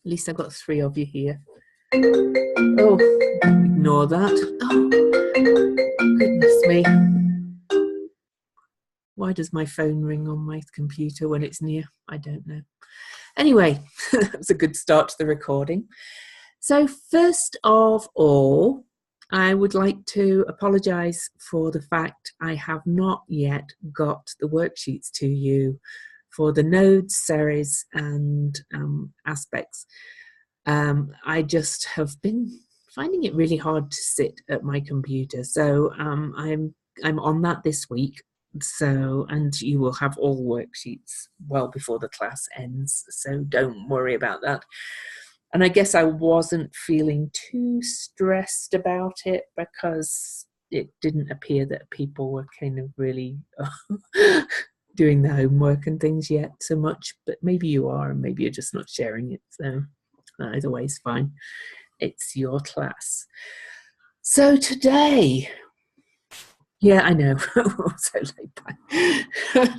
At least I've got 3 of you here. Oh, ignore that. Oh, goodness me. Why does my phone ring on my computer when it's near? I don't know. Anyway, that's a good start to the recording. So first of all, I would like to apologise for the fact I have not yet got the worksheets to you for the nodes, series and aspects. I just have been finding it really hard to sit at my computer. So I'm on that this week. So, and you will have all worksheets well before the class ends. So don't worry about that. And I guess I wasn't feeling too stressed about it because it didn't appear that people were kind of really doing the homework and things yet so much. But maybe you are, and maybe you're just not sharing it. So either way is fine. It's your class. So today, yeah, I know. So late back.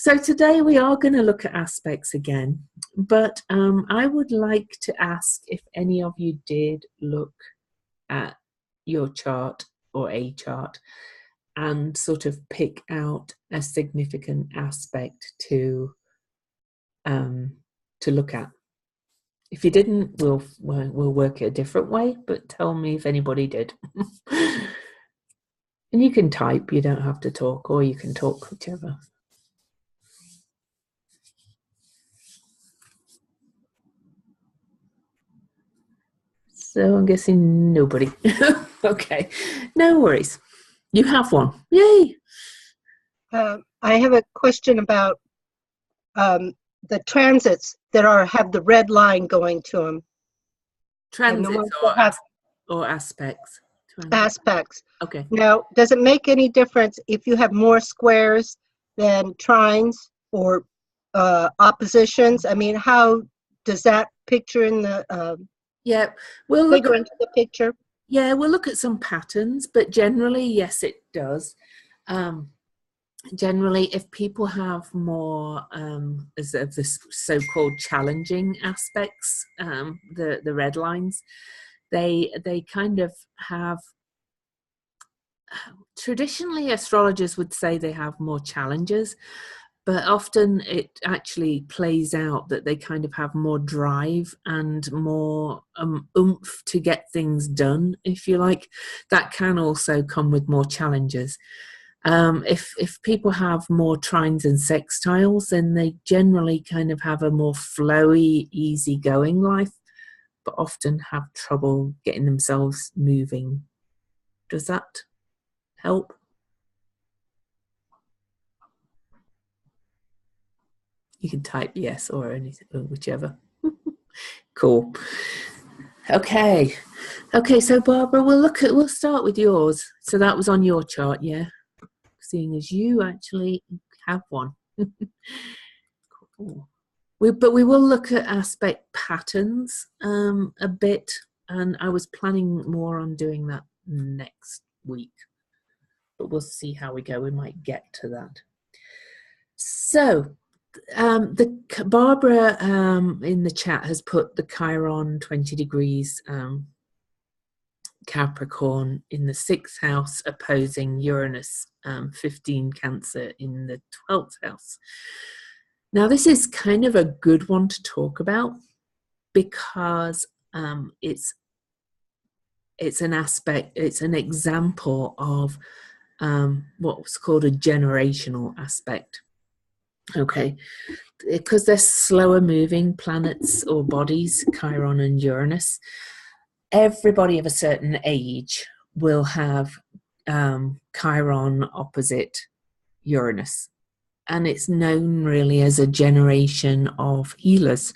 So today we are going to look at aspects again, but I would like to ask if any of you did look at your chart or a chart and sort of pick out a significant aspect to look at. If you didn't, we'll work it a different way, but tell me if anybody did. And you can type, you don't have to talk, or you can talk, whichever. So I'm guessing nobody. Okay, no worries. You have one. Yay! I have a question about the transits that have the red line going to them. Transits or aspects? Aspects. Okay. Now, does it make any difference if you have more squares than trines or oppositions? I mean, how does that picture in the yeah, we'll figure into the picture? Yeah, we'll look at some patterns, but generally, yes, it does. Generally, if people have more of this so-called challenging aspects, the red lines, they kind of have. Traditionally, astrologers would say they have more challenges, but often it actually plays out that they kind of have more drive and more oomph to get things done, if you like. That can also come with more challenges. If people have more trines and sextiles, then they generally kind of have a more flowy, easygoing life, but often have trouble getting themselves moving. Does that help? You can type yes or anything, or whichever. Cool. Okay. So Barbara, we'll start with yours. So that was on your chart, yeah? Seeing as you actually have one. Cool. But we will look at aspect patterns a bit, and I was planning more on doing that next week. But we'll see how we go. We might get to that. So Barbara in the chat has put the Chiron 20 degrees Capricorn in the 6th house opposing Uranus 15 Cancer in the 12th house. Now this is kind of a good one to talk about because it's an aspect, it's an example of what's called a generational aspect. Okay, because they're slower moving planets or bodies, Chiron and Uranus, everybody of a certain age will have Chiron opposite Uranus. And it's known really as a generation of healers,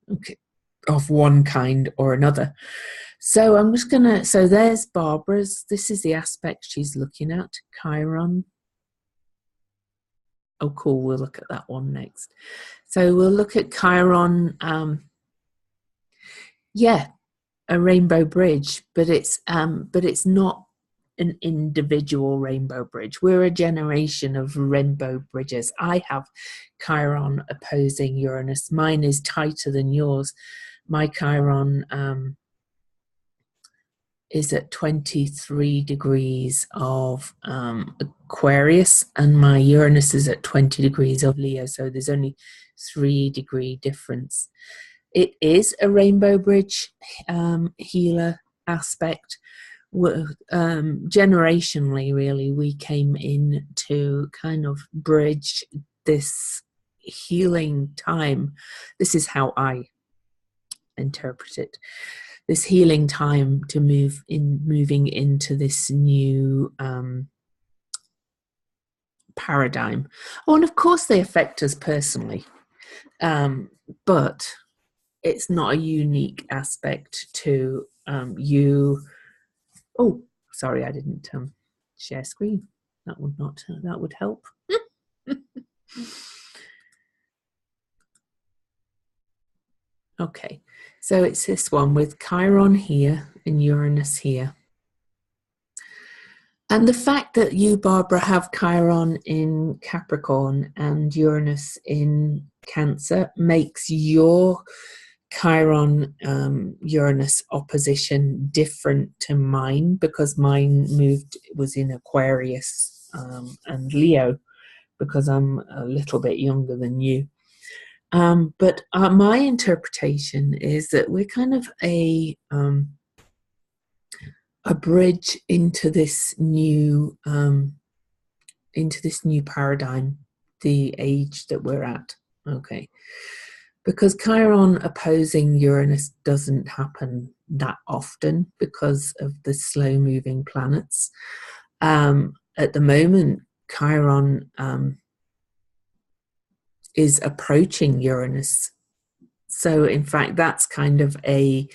okay, of one kind or another. So I'm just so there's Barbara's, this is the aspect she's looking at, Chiron. Oh, cool. We'll look at that one next. So we'll look at Chiron. Yeah, a rainbow bridge, but it's not an individual rainbow bridge. We're a generation of rainbow bridges. I have Chiron opposing Uranus. Mine is tighter than yours. My Chiron is at 23 degrees of Aquarius, and my Uranus is at 20 degrees of Leo. So there's only 3-degree difference. It is a rainbow bridge healer aspect. Generationally, really, we came in to kind of bridge this healing time. This is how I interpret it. This healing time to moving into this new paradigm. Oh, and of course they affect us personally, but it's not a unique aspect to you. Oh, sorry, I didn't share screen. That would help. Okay, so it's this one with Chiron here and Uranus here. And the fact that you, Barbara, have Chiron in Capricorn and Uranus in Cancer makes your Chiron Uranus opposition different to mine, because mine was in Aquarius and Leo, because I'm a little bit younger than you. But my interpretation is that we're kind of a bridge into this new paradigm, the age that we're at. Okay, because Chiron opposing Uranus doesn't happen that often because of the slow moving planets. At the moment, Chiron is approaching Uranus, so in fact that's kind of an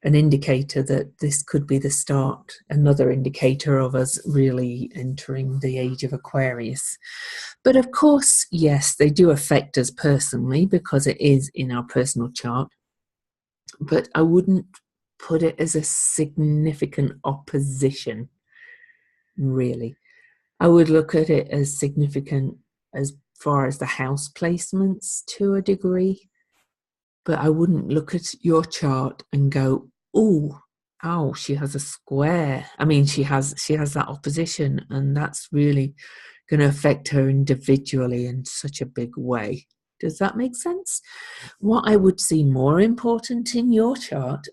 indicator that this could be the start, another indicator of us really entering the age of Aquarius. But of course, yes, they do affect us personally because it is in our personal chart. But I wouldn't put it as a significant opposition, really. I would look at it as significant as far as the house placements to a degree. But I wouldn't look at your chart and go, oh, she has a square. I mean, she has that opposition, and that's really going to affect her individually in such a big way. Does that make sense? What I would see more important in your chart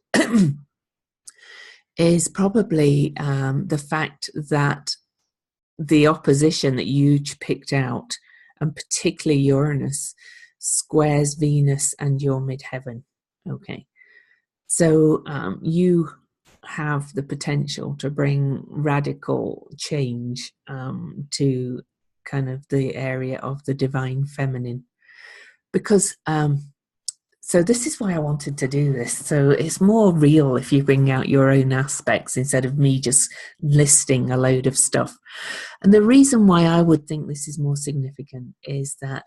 is probably the fact that the opposition that you picked out, and particularly Uranus, squares Venus and your midheaven. Okay, so you have the potential to bring radical change to kind of the area of the divine feminine, because so this is why I wanted to do this. So it's more real if you bring out your own aspects instead of me just listing a load of stuff. And the reason why I would think this is more significant is that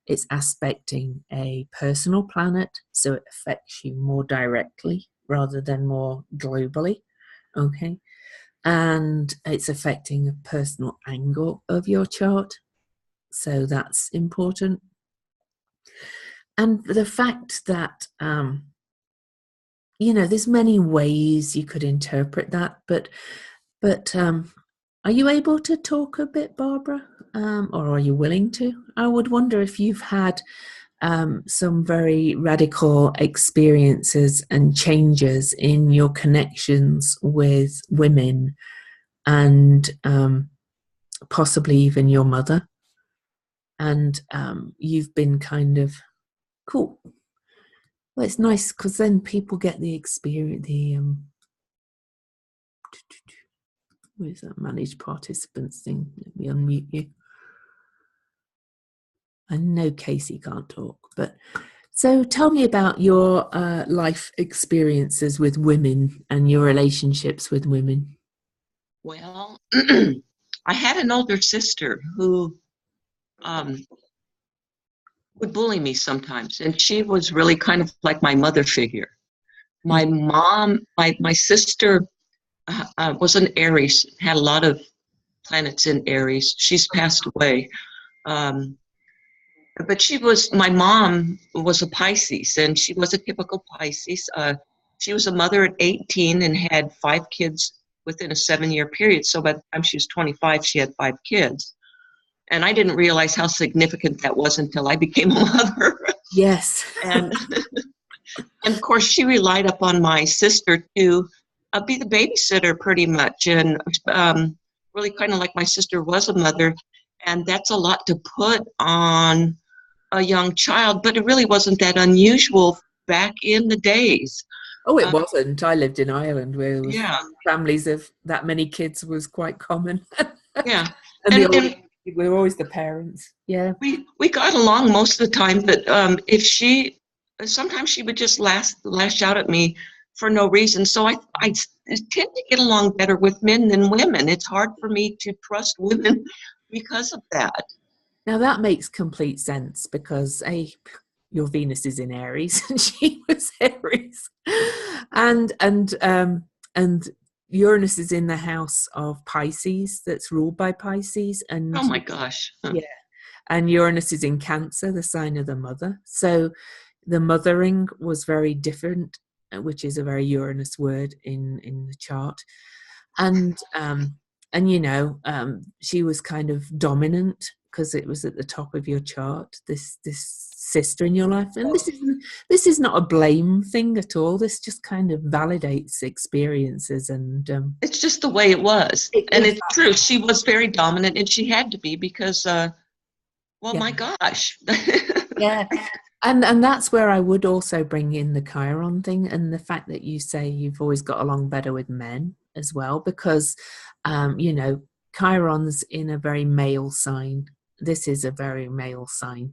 it's aspecting a personal planet, so it affects you more directly rather than more globally, okay? And it's affecting a personal angle of your chart, so that's important. And the fact that, there's many ways you could interpret that, but are you able to talk a bit, Barbara? Or are you willing to? I would wonder if you've had some very radical experiences and changes in your connections with women, and possibly even your mother. And you've been kind of cool. Well, it's nice because then people get the experience, where's that managed participants thing? Let me unmute you. I know Casey can't talk, but so tell me about your life experiences with women and your relationships with women. Well, I had an older sister who would bully me sometimes, and she was really kind of like my mother figure. My mom, my sister was an Aries, had a lot of planets in Aries. She's passed away. But my mom was a Pisces, and she was a typical Pisces. She was a mother at 18 and had 5 kids within a 7-year period. So by the time she was 25, she had 5 kids. And I didn't realize how significant that was until I became a mother. Yes. and of course, she relied upon my sister to be the babysitter pretty much, and really kind of like my sister was a mother. And that's a lot to put on a young child, but it really wasn't that unusual back in the days. Oh, it wasn't. I lived in Ireland where Yeah. families of that many kids was quite common. Yeah. and we were always the parents. Yeah. We got along most of the time, but sometimes she would just lash out at me for no reason. So I tend to get along better with men than women. It's hard for me to trust women because of that. Now that makes complete sense because your Venus is in Aries and she was Aries, and Uranus is in the house of Pisces that's ruled by Pisces, and oh my gosh, yeah, and Uranus is in Cancer, the sign of the mother. So the mothering was very different, which is a very Uranus word in the chart, and she was kind of dominant because it was at the top of your chart, this sister in your life. And this is not a blame thing at all. This just kind of validates experiences, and it's just the way it was. And it's true, she was very dominant, and she had to be because my gosh. Yeah. And that's where I would also bring in the Chiron thing, and the fact that you say you've always got along better with men as well, because Chiron's in a very male sign. This is a very male sign.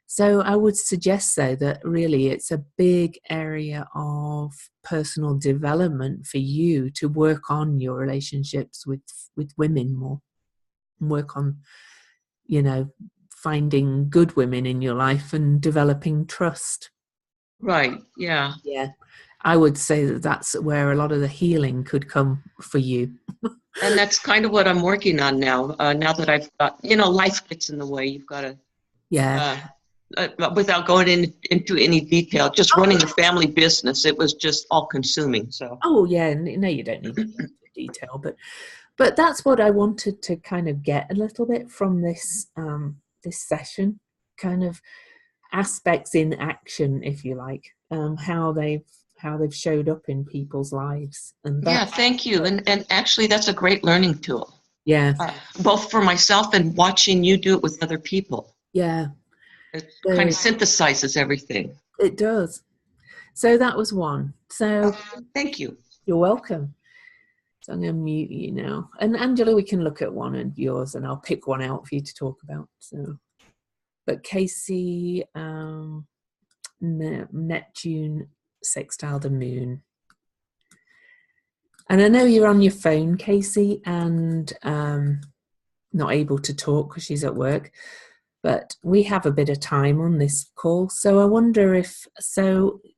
So I would suggest, though, that really it's a big area of personal development for you to work on your relationships with women more, and work on, finding good women in your life and developing trust. Right, yeah. Yeah. I would say that that's where a lot of the healing could come for you. And that's kind of what I'm working on now. Now that I've got, life gets in the way. You've got to, without going into any detail, just running the family business. It was just all consuming. So. Oh yeah, no, you don't need to go into detail, but that's what I wanted to kind of get a little bit from this session, kind of aspects in action, if you like, how they've showed up in people's lives. And yeah, thank you. And actually, that's a great learning tool. Yeah. Both for myself and watching you do it with other people. Yeah. It kind of synthesizes everything. It does. So that was one. So thank you. You're welcome. So I'm going to mute you now. And Angela, we can look at one of yours and I'll pick one out for you to talk about. So, but Casey, Neptune sextile the moon. And I know you're on your phone, Casey, and not able to talk because she's at work, but we have a bit of time on this call. So I wonder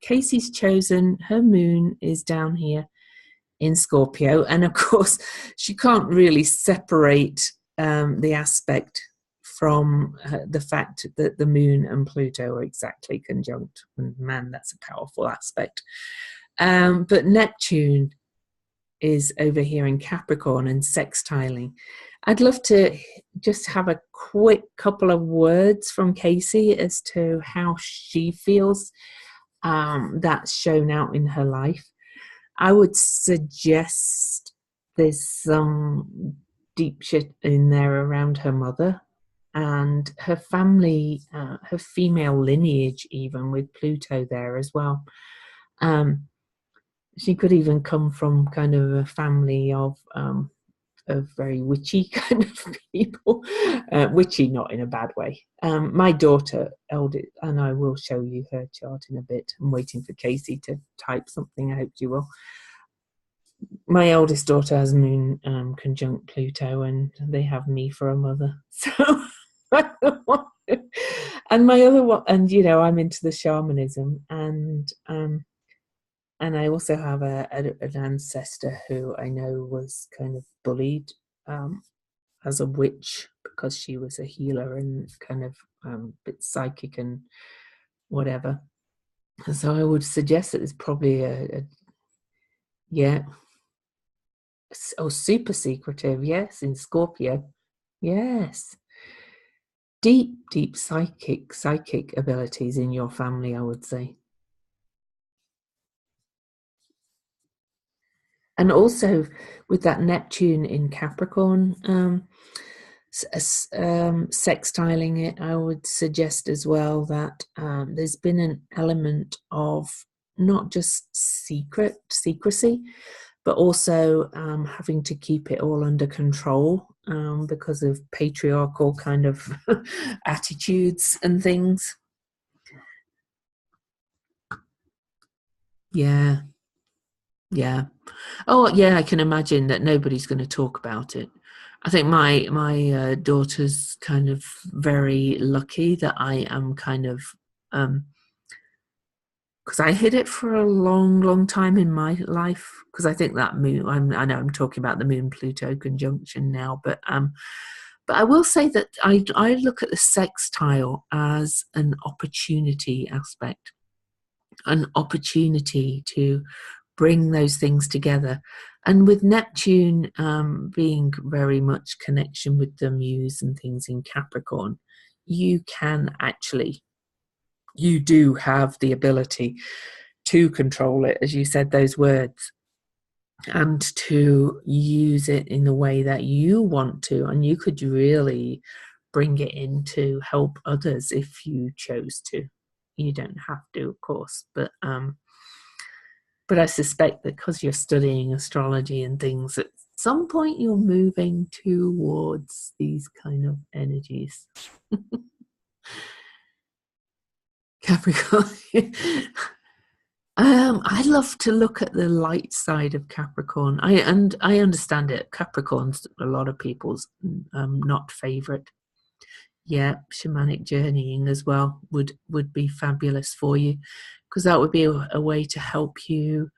Casey's chosen, her moon is down here in Scorpio. And of course, she can't really separate the aspect from the fact that the moon and Pluto are exactly conjunct. And man, that's a powerful aspect. But Neptune is over here in Capricorn and sextiling. I'd love to just have a quick couple of words from Casey as to how she feels that's shown out in her life. I would suggest there's some deep shit in there around her mother and her family, her female lineage, even with Pluto there as well. She could even come from kind of a family of very witchy kind of people. Witchy, not in a bad way. My daughter, and I will show you her chart in a bit. I'm waiting for Casey to type something. I hope you will. My eldest daughter has moon conjunct Pluto, and they have me for a mother. So, and my other one, and I'm into the shamanism, and And I also have an ancestor who I know was kind of bullied as a witch because she was a healer and kind of a bit psychic and whatever. And so I would suggest that there's probably super secretive, yes, in Scorpio. Yes. Deep psychic abilities in your family, I would say. And also with that Neptune in Capricorn, sextiling it, I would suggest as well that there's been an element of not just secrecy, but also having to keep it all under control because of patriarchal kind of attitudes and things. Yeah. Oh, yeah, I can imagine that nobody's going to talk about it. I think my daughter's kind of very lucky that I am kind of, because I hid it for a long time in my life. Because I think that moon, I know I'm talking about the Moon Pluto conjunction now, but I will say that I look at the sextile as an opportunity aspect, an opportunity to bring those things together. And with Neptune being very much connection with the muse and things in Capricorn, you do have the ability to control it, as you said, those words, and to use it in the way that you want to. And you could really bring it in to help others if you chose to. You don't have to, of course, but I suspect that because you're studying astrology and things, at some point you're moving towards these kind of energies. Capricorn. I love to look at the light side of Capricorn. I understand it. Capricorn's a lot of people's not favorite. Yeah, shamanic journeying as well would be fabulous for you, because that would be a way to help you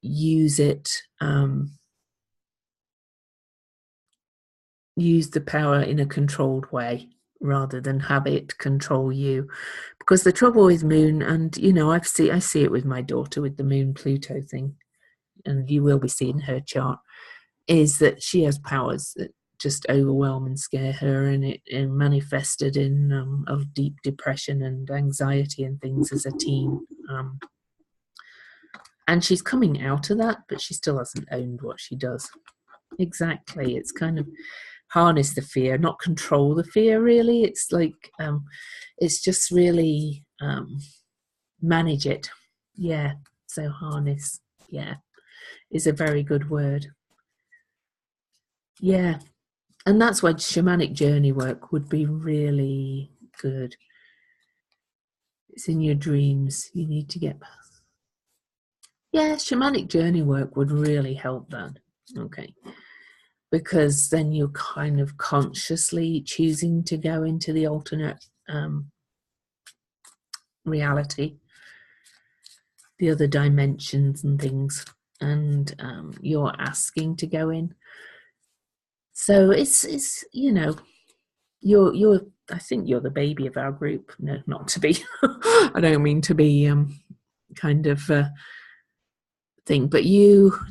use it, use the power in a controlled way rather than have it control you. Because the trouble with Moon, and I see it with my daughter with the Moon Pluto thing, and you will be seeing her chart, is that she has powers that just overwhelm and scare her, and it manifested in of deep depression and anxiety and things as a teen. And she's coming out of that, but she still hasn't owned what she does. Exactly. It's kind of harness the fear, not control the fear, really. It's like, it's just really manage it. Yeah. So harness, yeah, is a very good word. Yeah. And that's why shamanic journey work would be really good. It's in your dreams. You need to get past. Yeah, shamanic journey work would really help that. Okay. Because then you're kind of consciously choosing to go into the alternate reality, the other dimensions and things, and you're asking to go in. So it's you're I think you're the baby of our group. No, not to be. I don't mean to be kind of thing, but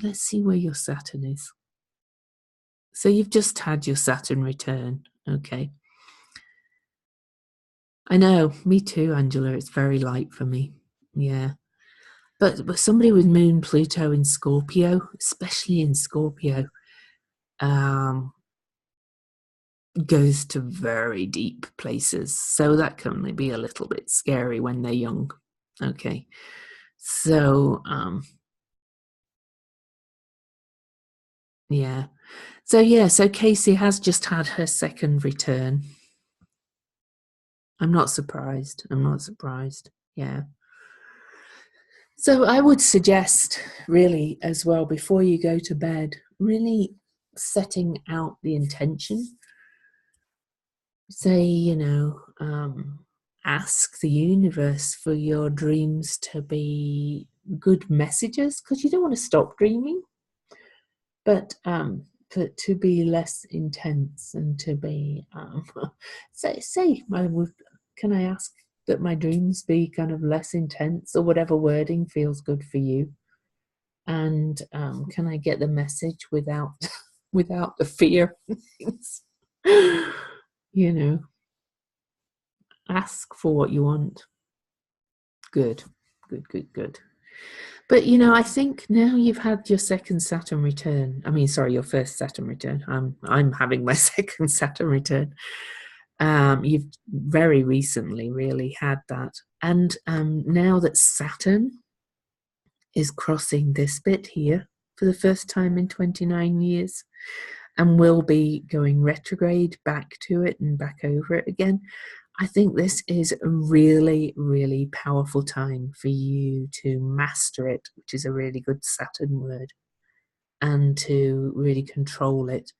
let's see where your Saturn is. So you've just had your Saturn return. Okay. I know, me too, Angela. It's very light for me. Yeah. But somebody with Moon Pluto in Scorpio, especially in Scorpio, goes to very deep places. So that can be a little bit scary when they're young. Okay. So, yeah. So Casey has just had her second return. I'm not surprised. Yeah. So I would suggest, really, as well, before you go to bed, really setting out the intention. Say, ask the universe for your dreams to be good messages, because you don't want to stop dreaming, but to be less intense and to be can I ask that my dreams be kind of less intense, or whatever wording feels good for you? And can I get the message without without the fear? You know, ask for what you want. Good. But I think now you've had your second Saturn return. I mean, sorry, your first Saturn return. I'm having my second Saturn return. You've very recently really had that, and now that Saturn is crossing this bit here for the first time in 29 years, and will be going retrograde back to it and back over it again, I think this is a really, really powerful time for you to master it, which is a really good Saturn word, and to really control it.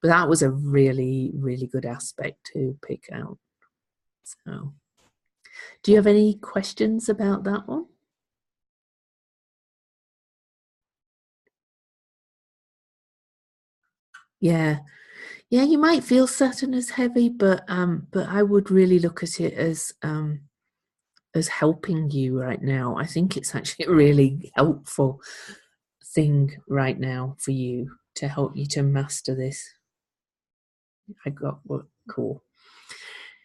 But that was a really, really good aspect to pick out. So, do you have any questions about that one? Yeah, you might feel Saturn as heavy, but I would really look at it as helping you right now. I think it's actually a really helpful thing right now for you, to help you to master this. Cool.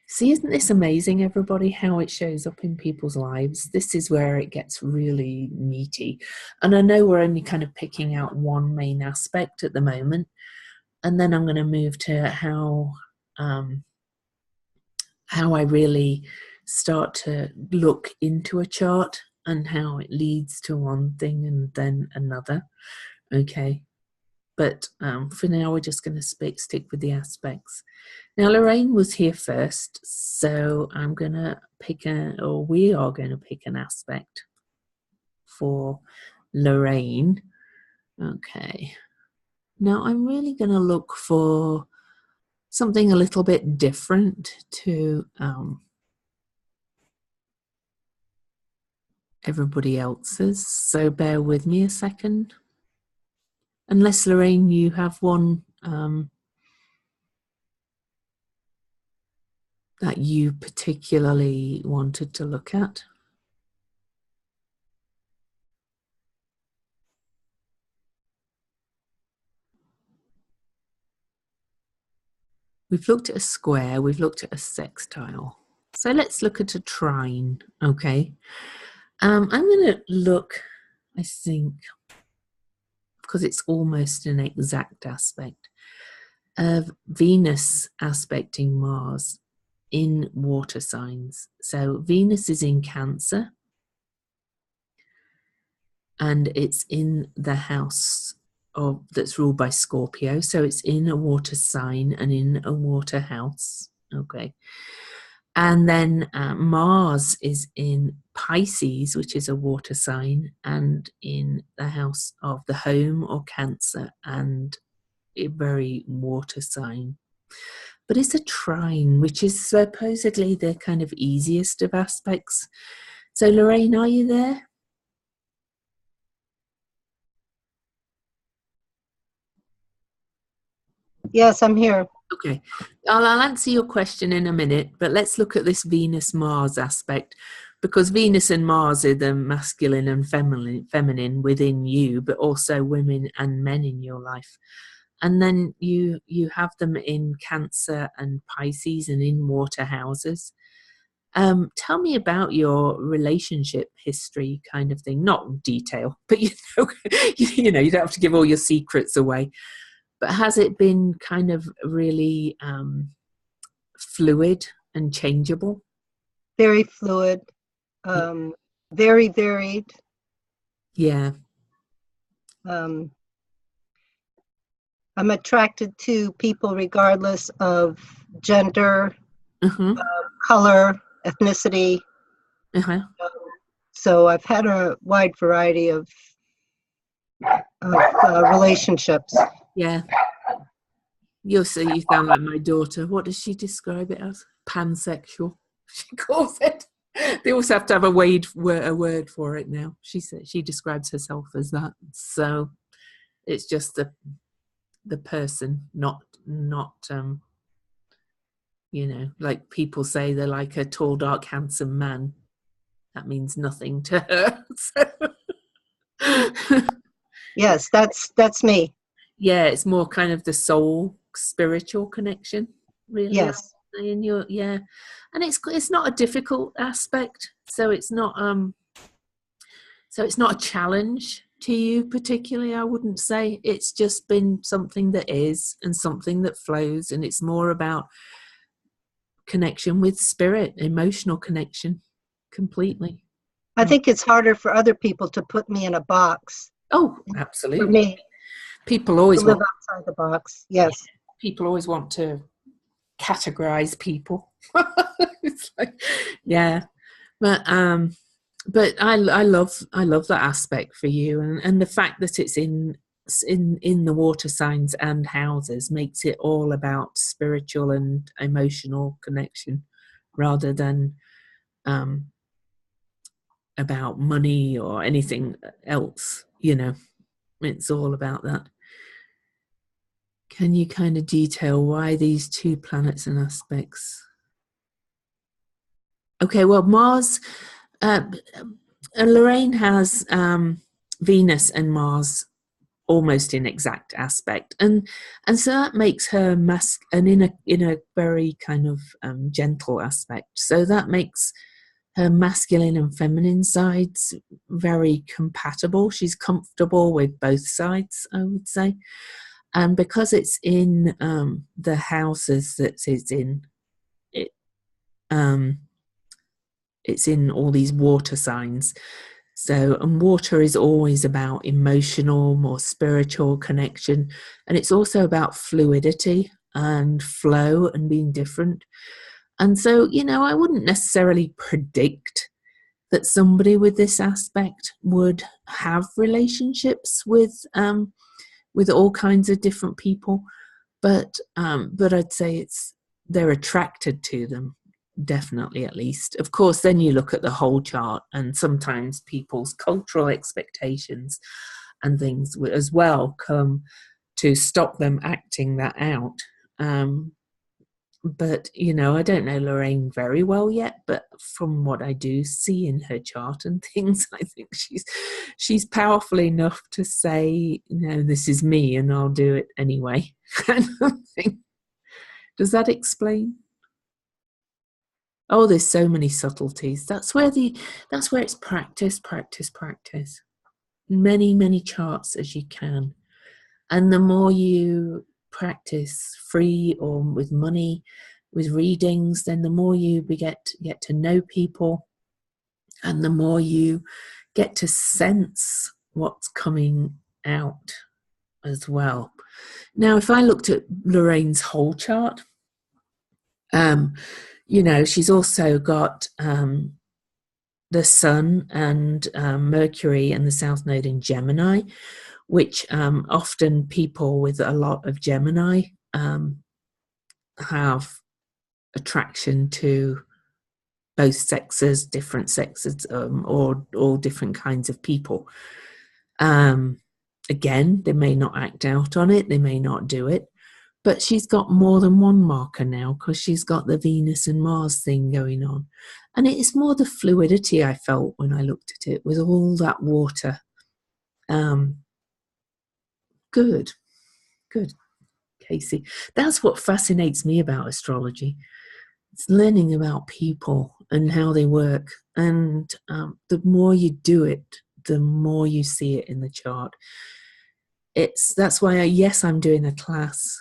See, isn't this amazing, everybody, how it shows up in people's lives? This is where it gets really meaty. And I know we're only kind of picking out one main aspect at the moment, and then I'm going to move to how I really start to look into a chart and how it leads to one thing and then another. Okay. But for now, we're just going to stick with the aspects. Now, Lorraine was here first, so I'm going to we are going to pick an aspect for Lorraine. Okay. Now, I'm really going to look for something a little bit different to everybody else's, so bear with me a second. Unless, Lorraine, you have one that you particularly wanted to look at. We've looked at a square, we've looked at a sextile. So let's look at a trine, okay? I'm going to look, I think, because it's almost an exact aspect, of Venus aspecting Mars in water signs. So Venus is in Cancer, and it's in the house that's ruled by Scorpio. So it's in a water sign and in a water house. Okay. And then Mars is in Pisces, which is a water sign, and in the house of the home or Cancer, and a very water sign. But it's a trine, which is supposedly the kind of easiest of aspects. So Lorraine, are you there? Yes, I'm here. Okay, I'll answer your question in a minute, but let's look at this Venus-Mars aspect, because Venus and Mars are the masculine and feminine within you, but also women and men in your life. And then you have them in Cancer and Pisces and in water houses. Tell me about your relationship history, kind of thing. Not detail, but you don't have to give all your secrets away. But has it been kind of really fluid and changeable? Very fluid, very varied. Yeah. I'm attracted to people regardless of gender, color, ethnicity. So I've had a wide variety of relationships. Yeah. You sound like my daughter. What does she describe it as? Pansexual, she calls it. They also have to have a word for it now. She said she describes herself as that. So it's just the person, not you know, like people say they're like a tall, dark, handsome man. That means nothing to her. So Yes, that's me. yeah, it's more kind of the soul, spiritual connection, really. Yes. And yeah, and it's not a difficult aspect. So it's not a challenge to you particularly. I wouldn't say it's just been something that is and something that flows, and it's more about connection with spirit, emotional connection, completely. I think it's harder for other people to put me in a box. Oh, For absolutely. me, People to always live want. outside the box. Yes. People always want to categorize people. It's like, yeah, but I love that aspect for you, and the fact that it's in the water signs and houses makes it all about spiritual and emotional connection rather than about money or anything else, you know. It's all about that. Can you kind of detail why these two planets and aspects? Okay, well, Mars, Lorraine has Venus and Mars almost in exact aspect, and so that makes her and in a very kind of gentle aspect. So that makes her masculine and feminine sides very compatible. She's comfortable with both sides, I would say. And because it's in the houses that it's in, it's in all these water signs. So, and water is always about emotional, more spiritual connection. And it's also about fluidity and flow and being different. And so, you know, I wouldn't necessarily predict that somebody with this aspect would have relationships with all kinds of different people, but I'd say they're attracted to them, definitely, at least. Of course, then you look at the whole chart, and sometimes people's cultural expectations and things as well come to stop them acting that out. But you know, I don't know Lorraine very well yet, but from what I do see in her chart and things, I think she's powerful enough to say, no, this is me and I'll do it anyway, kind of thing. Does that explain? Oh, there's so many subtleties. That's where it's practice. Many charts as you can. And the more you practice free or with money, with readings, then the more you get to know people, and the more you get to sense what's coming out as well. Now, if I looked at Lorraine's whole chart, you know, she's also got the Sun and Mercury and the South Node in Gemini, which often people with a lot of Gemini have attraction to both sexes, different sexes, or all different kinds of people. Again, they may not act out on it, they may not do it, but she's got more than one marker now because she's got the Venus and Mars thing going on. And it's more the fluidity I felt when I looked at it with all that water. Good, Casey. That's what fascinates me about astrology. It's learning about people and how they work. And the more you do it, the more you see it in the chart. That's why I'm doing a class,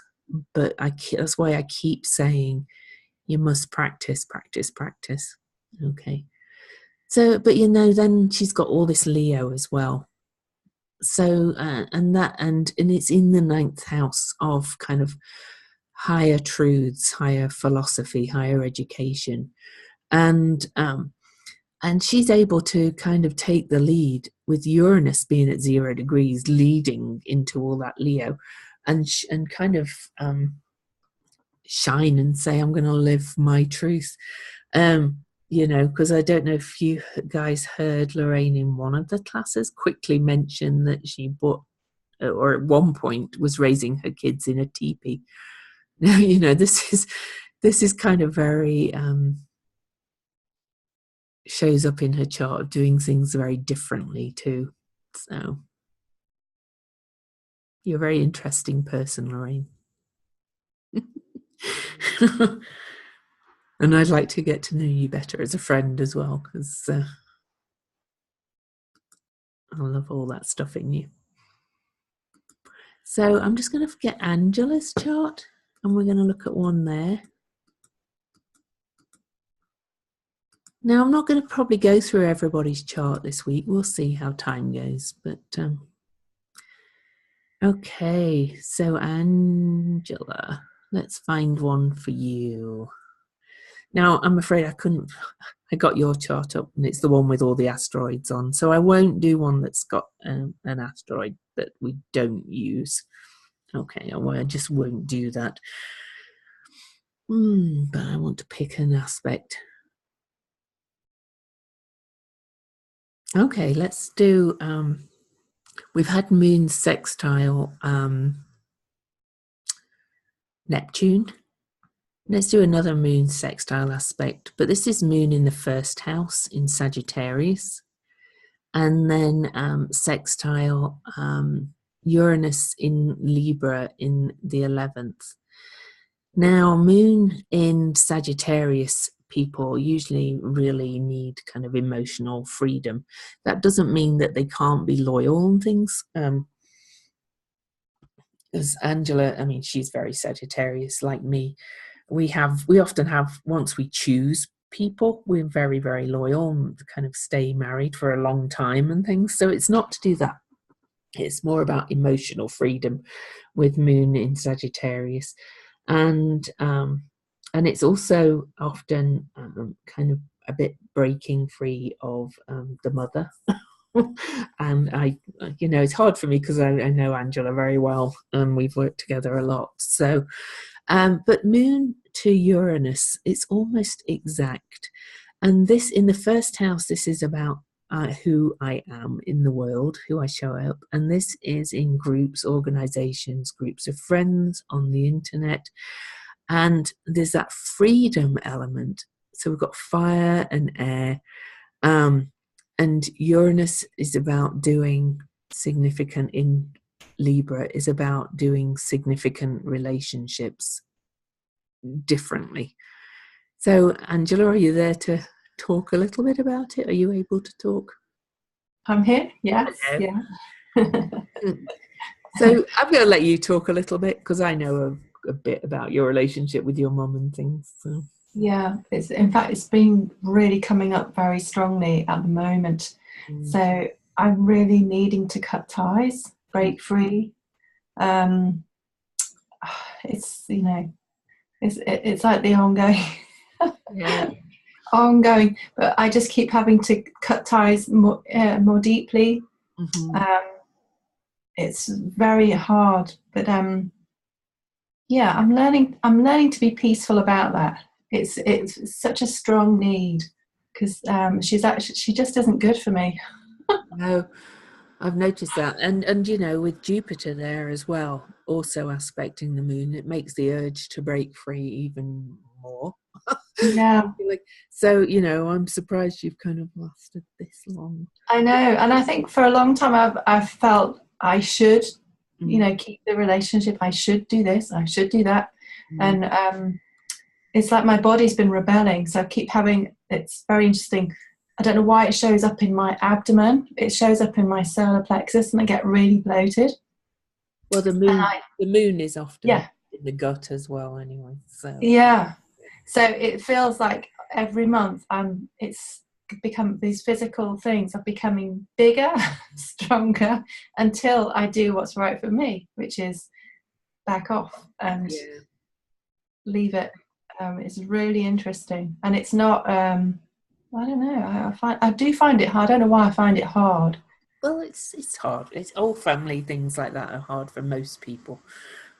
but that's why I keep saying you must practice. Okay. So, but you know, then she's got all this Leo as well. So, and it's in the 9th house of kind of higher truths, higher philosophy, higher education. And she's able to kind of take the lead with Uranus being at 0 degrees, leading into all that Leo, and kind of shine and say, I'm going to live my truth. you know, because I don't know if you guys heard Lorraine in one of the classes quickly mention that she bought, or at one point was raising her kids in a teepee. Now, you know, this is kind of very shows up in her chart of doing things very differently too. So you're a very interesting person, Lorraine. And I'd like to get to know you better as a friend as well, because I love all that stuff in you. So I'm just going to get Angela's chart, and we're going to look at one there. Now, I'm not going to probably go through everybody's chart this week. We'll see how time goes. But okay, so Angela, let's find one for you. Now, I'm afraid I got your chart up, and it's the one with all the asteroids on. So I won't do one that's got an asteroid that we don't use. Okay, I just won't do that. But I want to pick an aspect. Okay, let's do, we've had moon sextile Neptune. Let's do another moon sextile aspect, but this is moon in the first house in Sagittarius, and then sextile Uranus in Libra in the 11th. Now, moon in Sagittarius people usually really need kind of emotional freedom. That doesn't mean that they can't be loyal and things. As Angela, I mean, she's very Sagittarius like me. We often have, once we choose people, we're very, very loyal and kind of stay married for a long time and things. So it's not to do that. It's more about emotional freedom with moon in Sagittarius. And it's also often kind of a bit breaking free of the mother. And I, you know, it's hard for me because I know Angela very well, and we've worked together a lot. So, but moon to Uranus, it's almost exact. And this, in the first house, this is about who I am in the world, who I show up. And this is in groups, organizations, groups of friends, on the internet. And there's that freedom element. So we've got fire and air. And Uranus is about doing significant, in Libra, is about doing significant relationships differently. So, Angela, are you there to talk a little bit about it? Are you able to talk? I'm here, yes. Hello. Yeah. So I'm going to let you talk a little bit, because I know a bit about your relationship with your mum and things. So. Yeah, in fact, it's been really coming up very strongly at the moment. So I'm really needing to cut ties, break free. It's, you know, it's like the ongoing, ongoing. But I just keep having to cut ties more deeply. It's very hard, but yeah, I'm learning to be peaceful about that. It's such a strong need, because she just isn't good for me. No, I've noticed that, and you know, with Jupiter there as well, also aspecting the moon, it makes the urge to break free even more. Yeah. So, you know, I'm surprised you've kind of lasted this long. I know, and I think for a long time I've felt I should, you know, keep the relationship. I should do this. I should do that, and it's like my body's been rebelling. So I keep having. It's very interesting. I don't know why it shows up in my abdomen. It shows up in my solar plexus, and I get really bloated. Well, the moon is often in the gut as well, anyway. So yeah, so it feels like every month it's become, these physical things are becoming bigger, stronger, until I do what's right for me, which is back off and leave it. It's really interesting, and it's not. I don't know. I do find it hard. I don't know why I find it hard. Well, it's hard. It's all family things like that are hard for most people.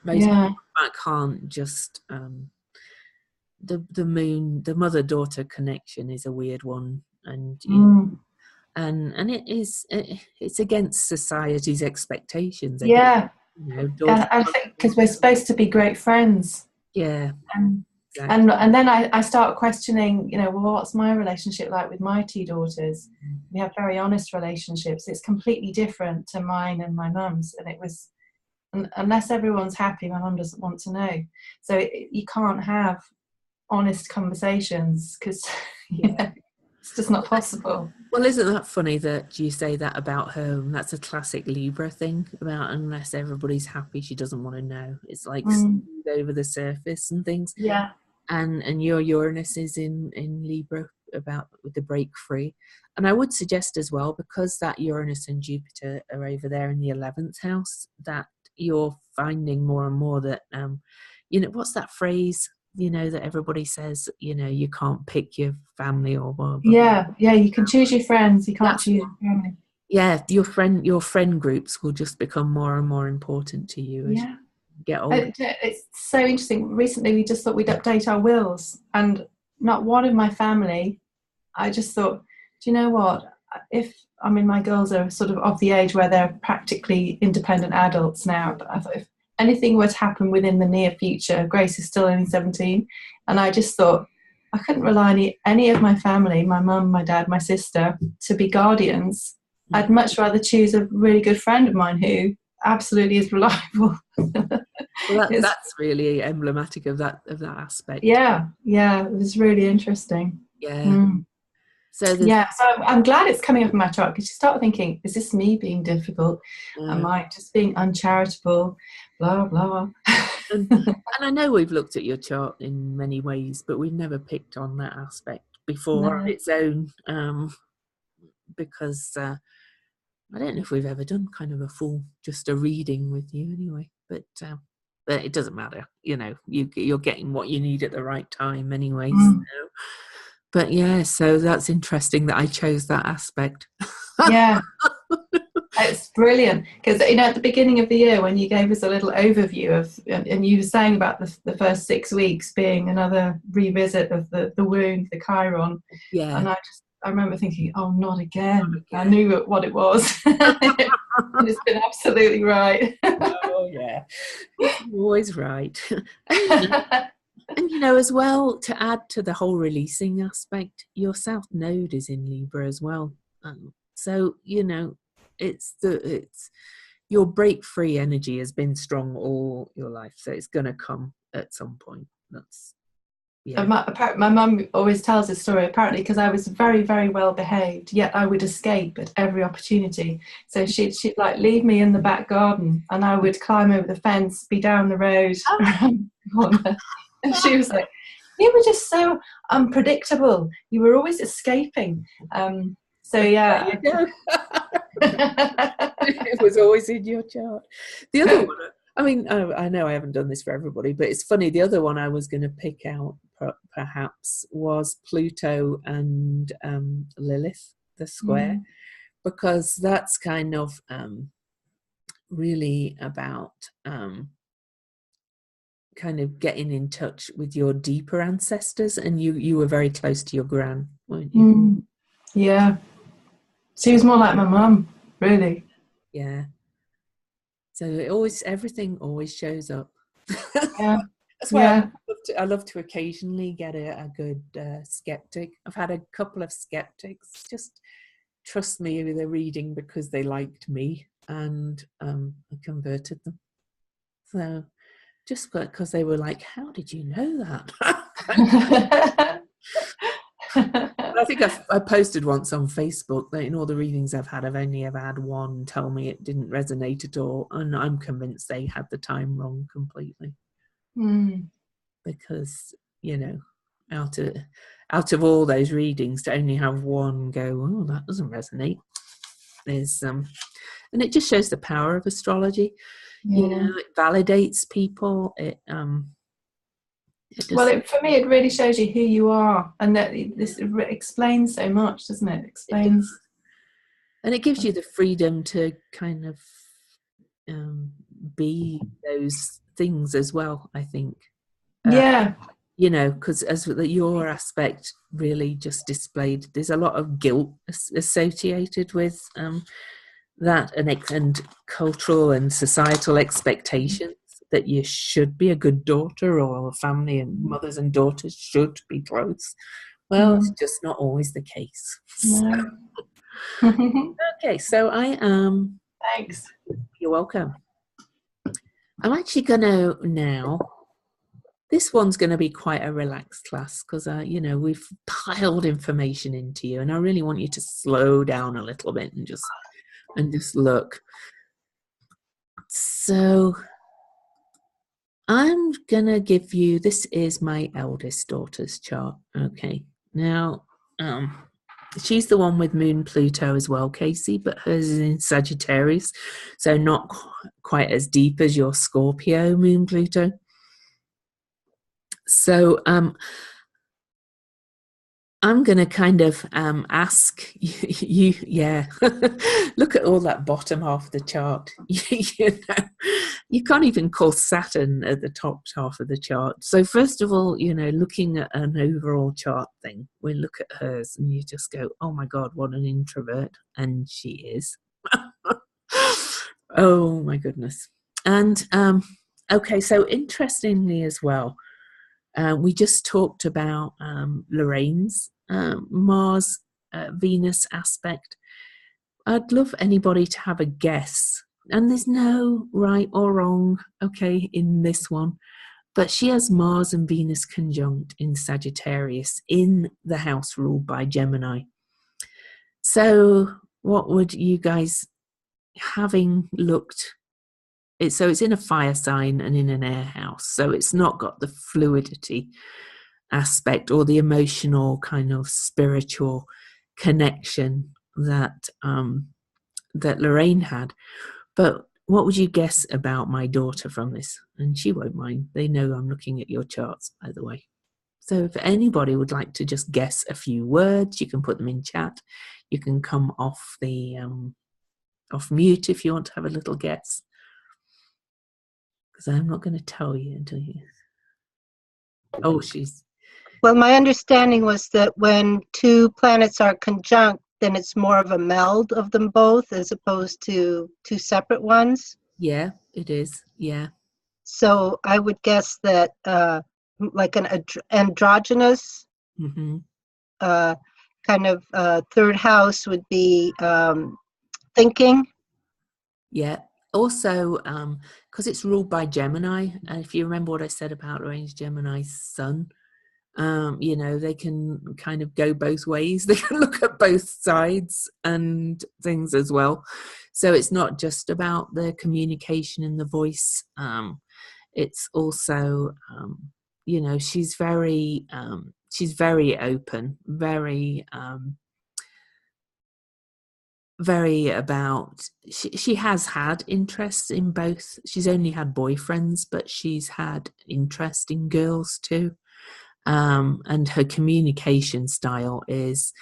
Most people can't just the moon, the mother-daughter connection is a weird one, and and it's against society's expectations. Yeah. Daughter. And I think because we're supposed to be great friends. Yeah. Exactly. And then I start questioning, well, what's my relationship like with my two daughters? We have very honest relationships. It's completely different to mine and my mum's. And it was, unless everyone's happy, my mum doesn't want to know. So you can't have honest conversations because it's just not possible. Well, isn't that funny that you say that about her? That's a classic Libra thing about with everybody's happy, she doesn't want to know. It's like smooth over the surface and things. Yeah. And your Uranus is in Libra about with the break free. And I would suggest as well, because that Uranus and Jupiter are over there in the 11th house, that you're finding more and more that, what's that phrase, that everybody says, you can't pick your family or whatever. Yeah, you can choose your friends, you can't choose your family. Yeah, your friend groups will just become more and more important to you as you get older. It's so interesting. Recently we just thought we'd update our wills, and not one of my family, I just thought, do you know what, my girls are sort of the age where they're practically independent adults now, but I thought if anything were to happen within the near future, Grace is still only 17, and I just thought I couldn't rely on any of my family, my mum, my dad, my sister, to be guardians. I'd much rather choose a really good friend of mine who absolutely is reliable. Well, that's really emblematic of that aspect. Yeah, it was really interesting. So I'm glad it's coming up in my chart, because you start thinking, is this me being difficult? Am I just being uncharitable? Blah blah. And I know we've looked at your chart in many ways, but we've never picked on that aspect before on its own, because I don't know if we've ever done kind of just a reading with you anyway, but it doesn't matter, you're getting what you need at the right time anyway. But so that's interesting that I chose that aspect. Yeah. It's brilliant, because at the beginning of the year when you gave us a little overview of, and you were saying about the first 6 weeks being another revisit of the wound, the Chiron, and I remember thinking, oh, not again. I knew what it was. And it's been absolutely right. Oh yeah, you're always right. And as well, to add to the whole releasing aspect, your South Node is in Libra as well. So it's your break free energy has been strong all your life, so it's going to come at some point. That's My mum always tells this story, apparently because I was very, very well behaved, yet I would escape at every opportunity. So she'd like leave me in the back garden, and I would climb over the fence, be down the road around the corner. And she was like, you were just so unpredictable, you were always escaping. It was always in your chart. The other one, I know I haven't done this for everybody, but it's funny, the other one I was going to pick out perhaps was Pluto and Lilith, the square, because that's kind of really about kind of getting in touch with your deeper ancestors, and you were very close to your gran, weren't you? Yeah, she was more like my mum, really. Yeah. So everything always shows up. Yeah. That's why I love to occasionally get a good skeptic. I've had a couple of skeptics just trust me with a reading because they liked me, and I converted them. So just because they were like, how did you know that? I think I posted once on Facebook that in all the readings I've only ever had one tell me it didn't resonate at all, and I'm convinced they had the time wrong completely. Because out of all those readings, to only have one go, oh, that doesn't resonate, is and it just shows the power of astrology. It validates people. For me, it really shows you who you are, and that this explains so much, doesn't it? Explains, and it gives you the freedom to kind of be those things as well, I think. you know, because as your aspect really just displayed, there's a lot of guilt associated with that, and cultural and societal expectations that you should be a good daughter, or a family and mothers and daughters should be close. Well, it's just not always the case. No. Okay, so I am. Thanks. You're welcome. I'm actually going to now. This one's going to be quite a relaxed class because, you know, we've piled information into you, and I really want you to slow down a little bit and just look. So I'm going to give you, this is my eldest daughter's chart. Okay. Now, she's the one with Moon Pluto as well, Casey, but hers is in Sagittarius, so not quite as deep as your Scorpio Moon Pluto. So I'm going to kind of ask you, yeah, look at all that bottom half of the chart. You know, you can't even call Saturn at the top half of the chart. So first of all, you know, looking at an overall chart thing, we look at hers and you just go, oh my God, what an introvert. And she is. Oh my goodness. And okay, so interestingly as well, we just talked about Lorraine's Mars Venus aspect. I'd love anybody to have a guess, and there's no right or wrong, okay, in this one, but she has Mars and Venus conjunct in Sagittarius in the house ruled by Gemini. So what would you guys, having looked, so it's in a fire sign and in an air house, so it's not got the fluidity aspect or the emotional kind of spiritual connection that that Lorraine had. But what would you guess about my daughter from this? And she won't mind. They know I'm looking at your charts, by the way. So if anybody would like to just guess a few words, you can put them in chat. You can come off the off mute if you want to have a little guess. Because I'm not going to tell you until you. Oh, she's. Well, my understanding was that when two planets are conjunct, then it's more of a meld of them both as opposed to two separate ones. Yeah, it is. Yeah. So I would guess that like an androgynous kind of third house would be thinking. Yeah. Also, because it's ruled by Gemini, and if you remember what I said about Lorraine's Gemini's sun, you know, they can kind of go both ways. They can look at both sides and things as well. So it's not just about the communication and the voice. It's also, you know, she's very open, very about, she has had interests in both. She's only had boyfriends, but she's had interest in girls too. And her communication style is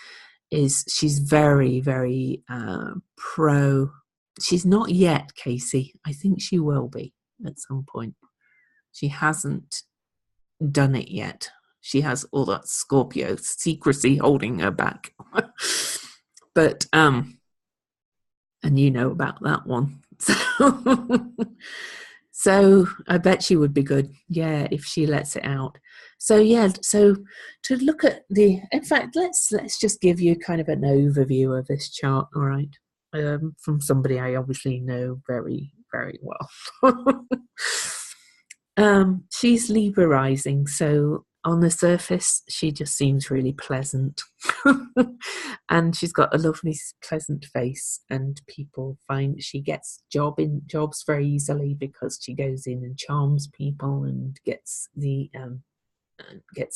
she's very, very pro. She's not yet, Casey. I think she will be at some point. She hasn't done it yet. She has all that Scorpio secrecy holding her back. But and you know about that one. So I bet she would be good, yeah, if she lets it out. So yeah, so to look at in fact, let's just give you kind of an overview of this chart, all right, from somebody I obviously know very, very well. She's Libra rising, so on the surface, she just seems really pleasant. And she's got a lovely, pleasant face, and people find she gets jobs very easily because she goes in and charms people and gets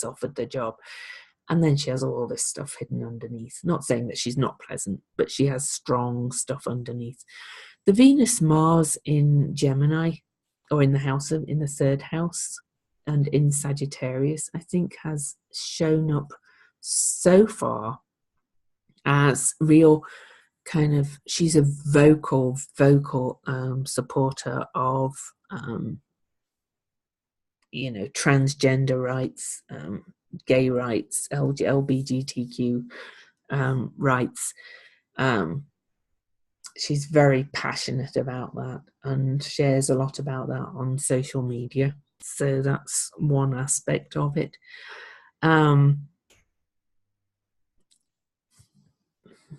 offered the job. And then she has all this stuff hidden underneath. Not saying that she's not pleasant, but she has strong stuff underneath. The Venus-Mars in Gemini, or in the third house, and in Sagittarius, I think has shown up so far as real kind of, she's a vocal supporter of transgender rights, gay rights, LGBTQ rights. She's very passionate about that and shares a lot about that on social media. So that's one aspect of it. I'm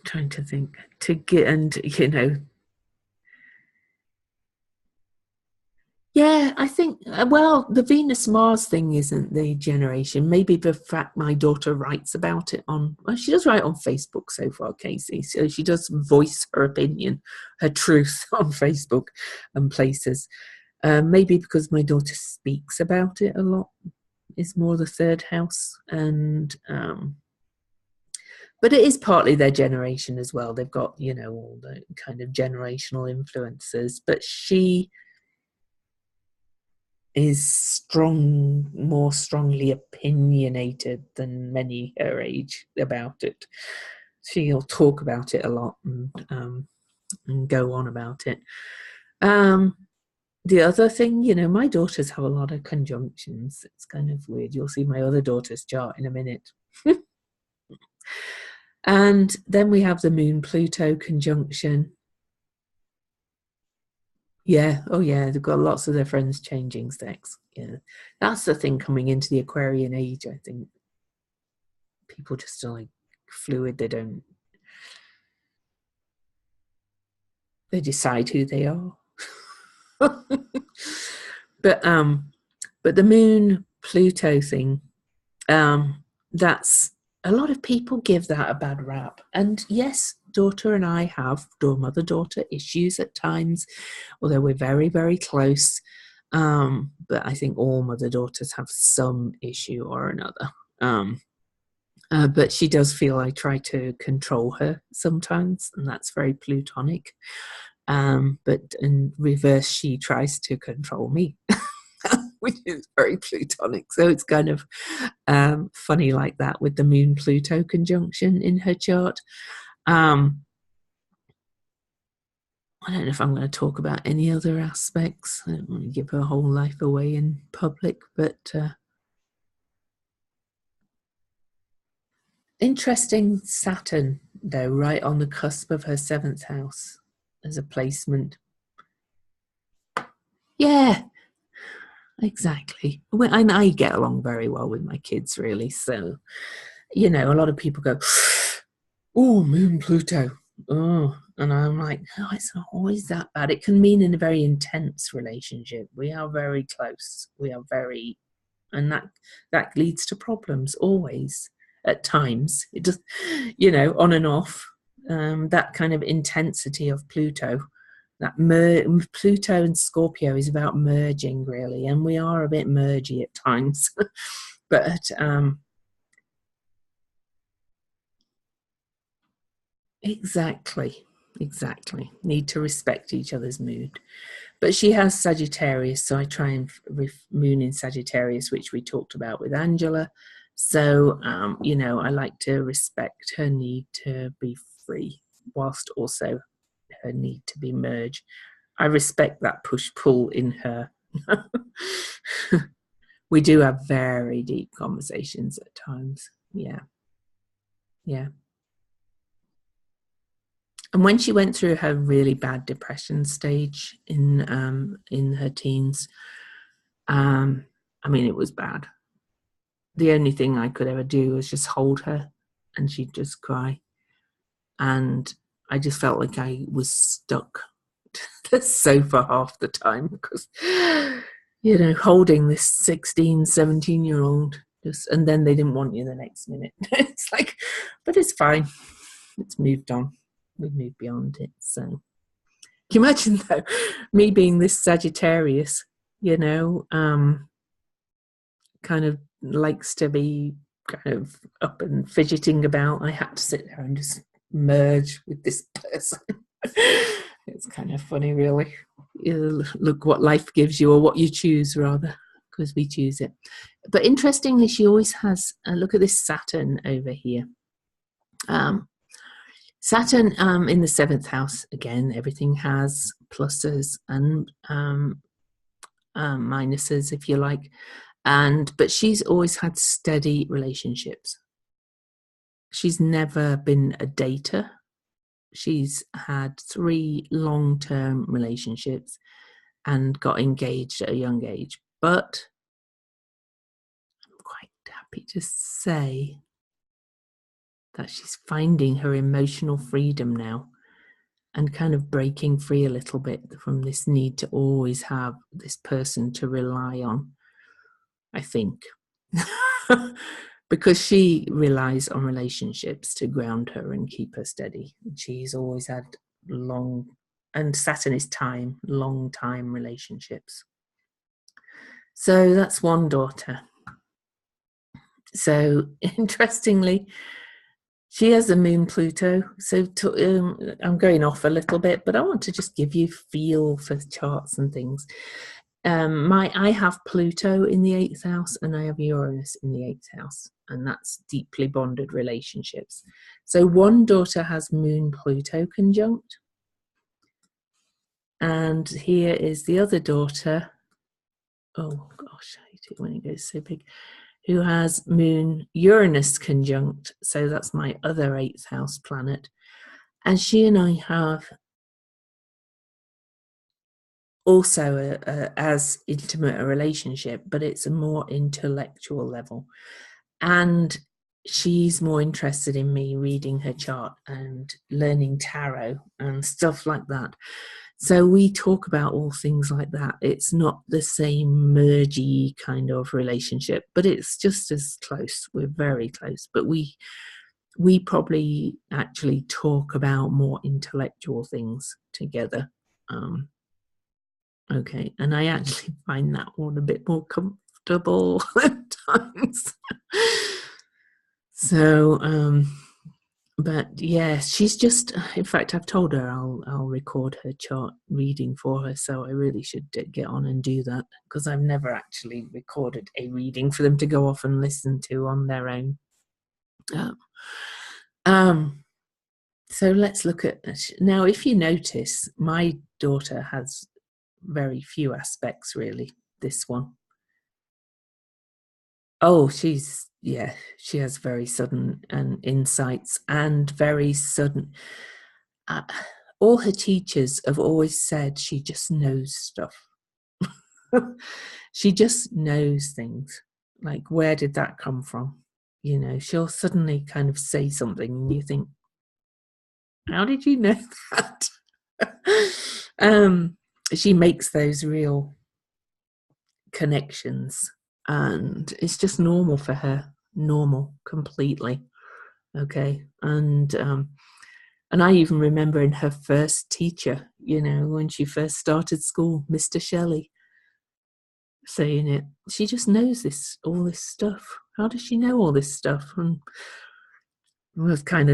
trying to think to get, and yeah, I think, well, the Venus-Mars thing isn't the generation. Maybe the fact my daughter writes about it well, she does write on Facebook so far, Casey. So she does voice her opinion, her truth on Facebook and places. Maybe because my daughter speaks about it a lot. It's more the third house. And but it is partly their generation as well. They've got, all the kind of generational influences. But she is more strongly opinionated than many her age about it. She'll talk about it a lot and go on about it. The other thing, my daughters have a lot of conjunctions. It's kind of weird. You'll see my other daughter's chart in a minute. And then we have the Moon-Pluto conjunction. Yeah, oh yeah, they've got lots of their friends changing sex. Yeah, that's the thing coming into the Aquarian age, I think. People just are like fluid. They decide who they are. But the Moon Pluto thing, that's, a lot of people give that a bad rap. And yes, daughter and I have mother-daughter issues at times, although we're very, very close. But I think all mother-daughters have some issue or another. But she does feel I try to control her sometimes, and that's very Plutonic. But in reverse, she tries to control me, which is very Plutonic. So it's kind of funny like that with the Moon-Pluto conjunction in her chart. I don't know if I'm going to talk about any other aspects. I don't want to give her whole life away in public, but interesting Saturn, though, right on the cusp of her 7th house as a placement. Yeah, exactly. And I get along very well with my kids, really. So, a lot of people go, oh, Moon Pluto. Oh, and I'm like, no, it's not always that bad. It can mean in a very intense relationship. We are very close. We are very, and that leads to problems always at times. It just, on and off. That kind of intensity of Pluto, Pluto and Scorpio is about merging, really, and we are a bit mergy at times. But exactly. Need to respect each other's mood. But she has Sagittarius, so I try and Moon in Sagittarius, which we talked about with Angela. So, I like to respect her need to be free, whilst also her need to be merged. I respect that push-pull in her. We do have very deep conversations at times. Yeah. And when she went through her really bad depression stage in her teens, it was bad. The only thing I could ever do was just hold her, and she'd just cry. And I just felt like I was stuck to the sofa half the time because, holding this 16, 17-year-old, and then they didn't want you the next minute. It's like, but it's fine. It's moved on. We've moved beyond it. So can you imagine, though, me being this Sagittarius, kind of likes to be kind of up and fidgeting about. I had to sit there and just merge with this person. It's kind of funny, really. Look what life gives you, or what you choose, rather, because we choose it. But interestingly, she always has, look at this Saturn over here. Saturn in the 7th house, again, everything has pluses and minuses, if you like. But she's always had steady relationships. She's never been a dater. She's had 3 long-term relationships and got engaged at a young age. But I'm quite happy to say that she's finding her emotional freedom now and kind of breaking free a little bit from this need to always have this person to rely on, I think. Because she relies on relationships to ground her and keep her steady. She's always had long, and Saturn is time, long time relationships. So that's one daughter. So interestingly, she has a moon Pluto. So I'm going off a little bit, but I want to just give you feel for charts and things. I have Pluto in the 8th house and I have Uranus in the 8th house, and that's deeply bonded relationships. So one daughter has Moon Pluto conjunct, and here is the other daughter. Oh gosh, I hate it when it goes so big. Who has Moon Uranus conjunct. So that's my other 8th house planet, and she and I have also as intimate a relationship, but it's a more intellectual level, and she's more interested in me reading her chart and learning tarot and stuff like that. So we talk about all things like that. It's not the same mergy kind of relationship, but it's just as close. We're very close, but we probably actually talk about more intellectual things together. Okay, and I actually find that one a bit more comfortable at times. So, but yeah, she's just, in fact, I've told her I'll record her chart reading for her, so I really should get on and do that, because I've never actually recorded a reading for them to go off and listen to on their own. So let's look at now. If you notice, my daughter has very few aspects, really. This one. Oh, she has very sudden insights and very sudden. All her teachers have always said she just knows stuff. She just knows things. Like, where did that come from? You know, she'll suddenly kind of say something and you think, how did you know that? She makes those real connections, and it's just normal for her. Normal, completely. Okay. And I even remember in her first teacher, you know, when she first started school, Mr. Shelley, saying it. She just knows all this stuff. How does she know all this stuff? And we'd kind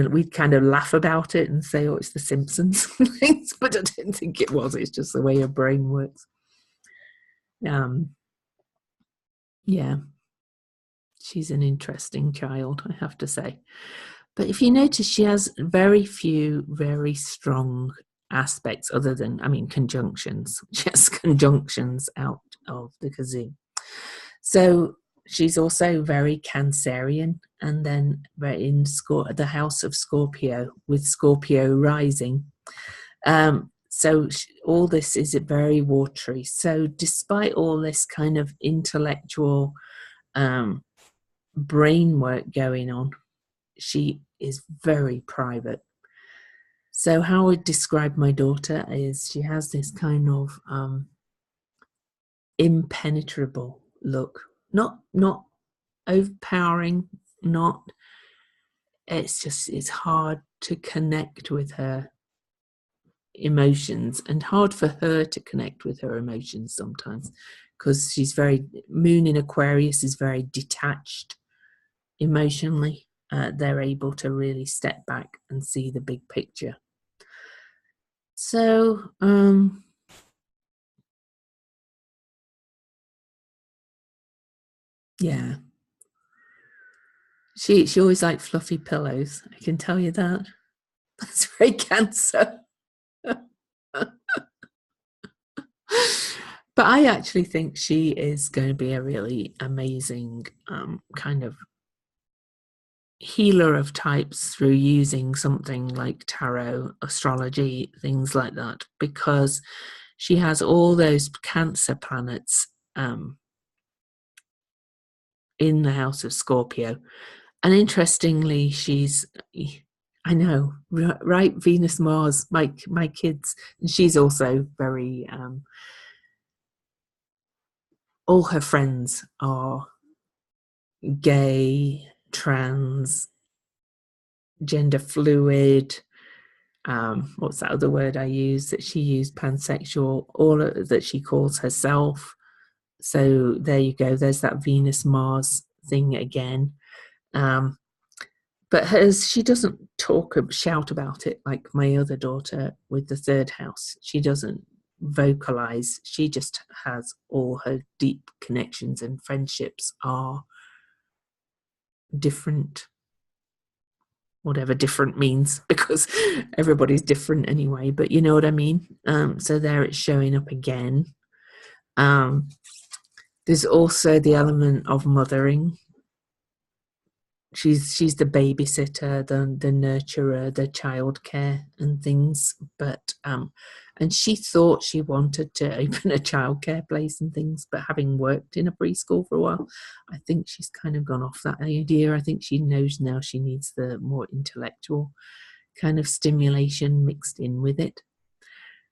of laugh about it and say, oh, it's the Simpsons things, but I didn't think it was. It's just the way her brain works. Yeah, she's an interesting child, I have to say. But if you notice, she has very few very strong aspects other than, conjunctions. She has conjunctions out of the kazoo. So she's also very Cancerian, and then in the house of Scorpio, with Scorpio rising. So all this is very watery. So despite all this kind of intellectual brain work going on, she is very private. So how I would describe my daughter is she has this kind of impenetrable look. Not overpowering, it's hard to connect with her emotions, and hard for her to connect with her emotions sometimes, because Moon in Aquarius is very detached emotionally. They're able to really step back and see the big picture. So yeah, she always liked fluffy pillows, I can tell you that. That's very Cancer. But I actually think she is going to be a really amazing kind of healer of types through using something like tarot, astrology, things like that, because she has all those Cancer planets in the house of Scorpio. And interestingly, she's, I know, right, Venus, Mars, my kids, and she's also very, all her friends are gay, trans, gender fluid, what's that other word I use that she used, pansexual, all that she calls herself. So there you go, there's that Venus Mars thing again. But hers, she doesn't shout about it like my other daughter with the third house. She doesn't vocalize. She just has all her deep connections, and friendships are different, whatever different means, because everybody's different anyway, but you know what I mean. So there it's showing up again. There's also the element of mothering. She's the babysitter, the nurturer, the childcare and things. But and she thought she wanted to open a childcare place and things, but having worked in a preschool for a while, I think she's kind of gone off that idea. I think she knows now she needs the more intellectual kind of stimulation mixed in with it.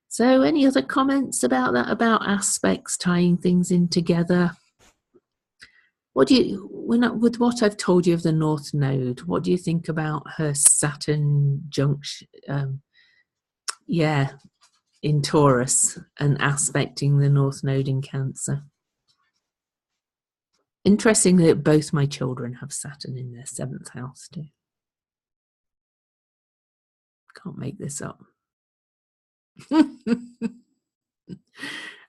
So any other comments about that, about aspects, tying things in together? What do you, with what I've told you of the North Node, what do you think about her Saturn junction, in Taurus and aspecting the North Node in Cancer? Interesting that both my children have Saturn in their 7th house too. Can't make this up.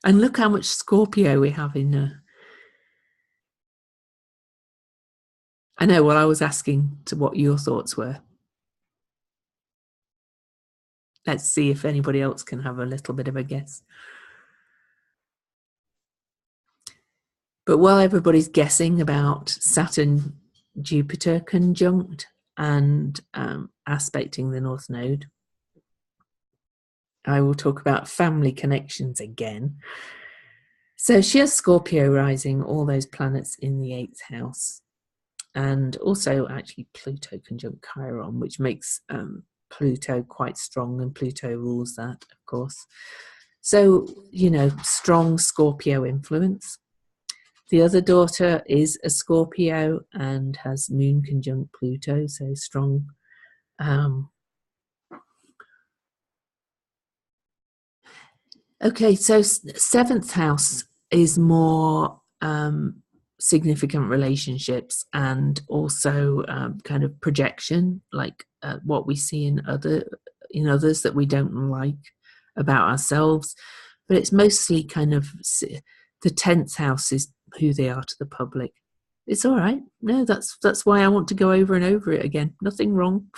And look how much Scorpio we have in I know, well, I was asking to what your thoughts were. Let's see if anybody else can have a little bit of a guess. But while everybody's guessing about Saturn, Jupiter conjunct and aspecting the North Node, I will talk about family connections again. So she has Scorpio rising, all those planets in the 8th house, and also actually Pluto conjunct Chiron, which makes Pluto quite strong, and Pluto rules that, of course. So, you know, strong Scorpio influence. The other daughter is a Scorpio and has Moon conjunct Pluto, so strong. Okay, so 7th house is more significant relationships, and also kind of projection, like what we see in others that we don't like about ourselves. But it's mostly kind of the 10th house is who they are to the public. It's all right. No, that's why I want to go over and over it again. Nothing wrong.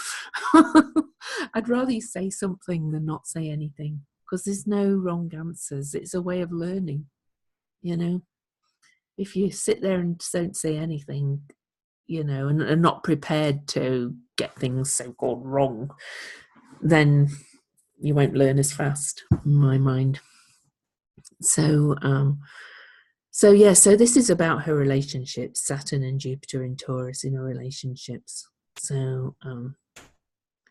I'd rather you say something than not say anything, because there's no wrong answers. It's a way of learning, you know. If you sit there and don't say anything, you know, and are not prepared to get things so-called wrong, then you won't learn as fast, in my mind. So this is about her relationships, Saturn and Jupiter in Taurus in her relationships. So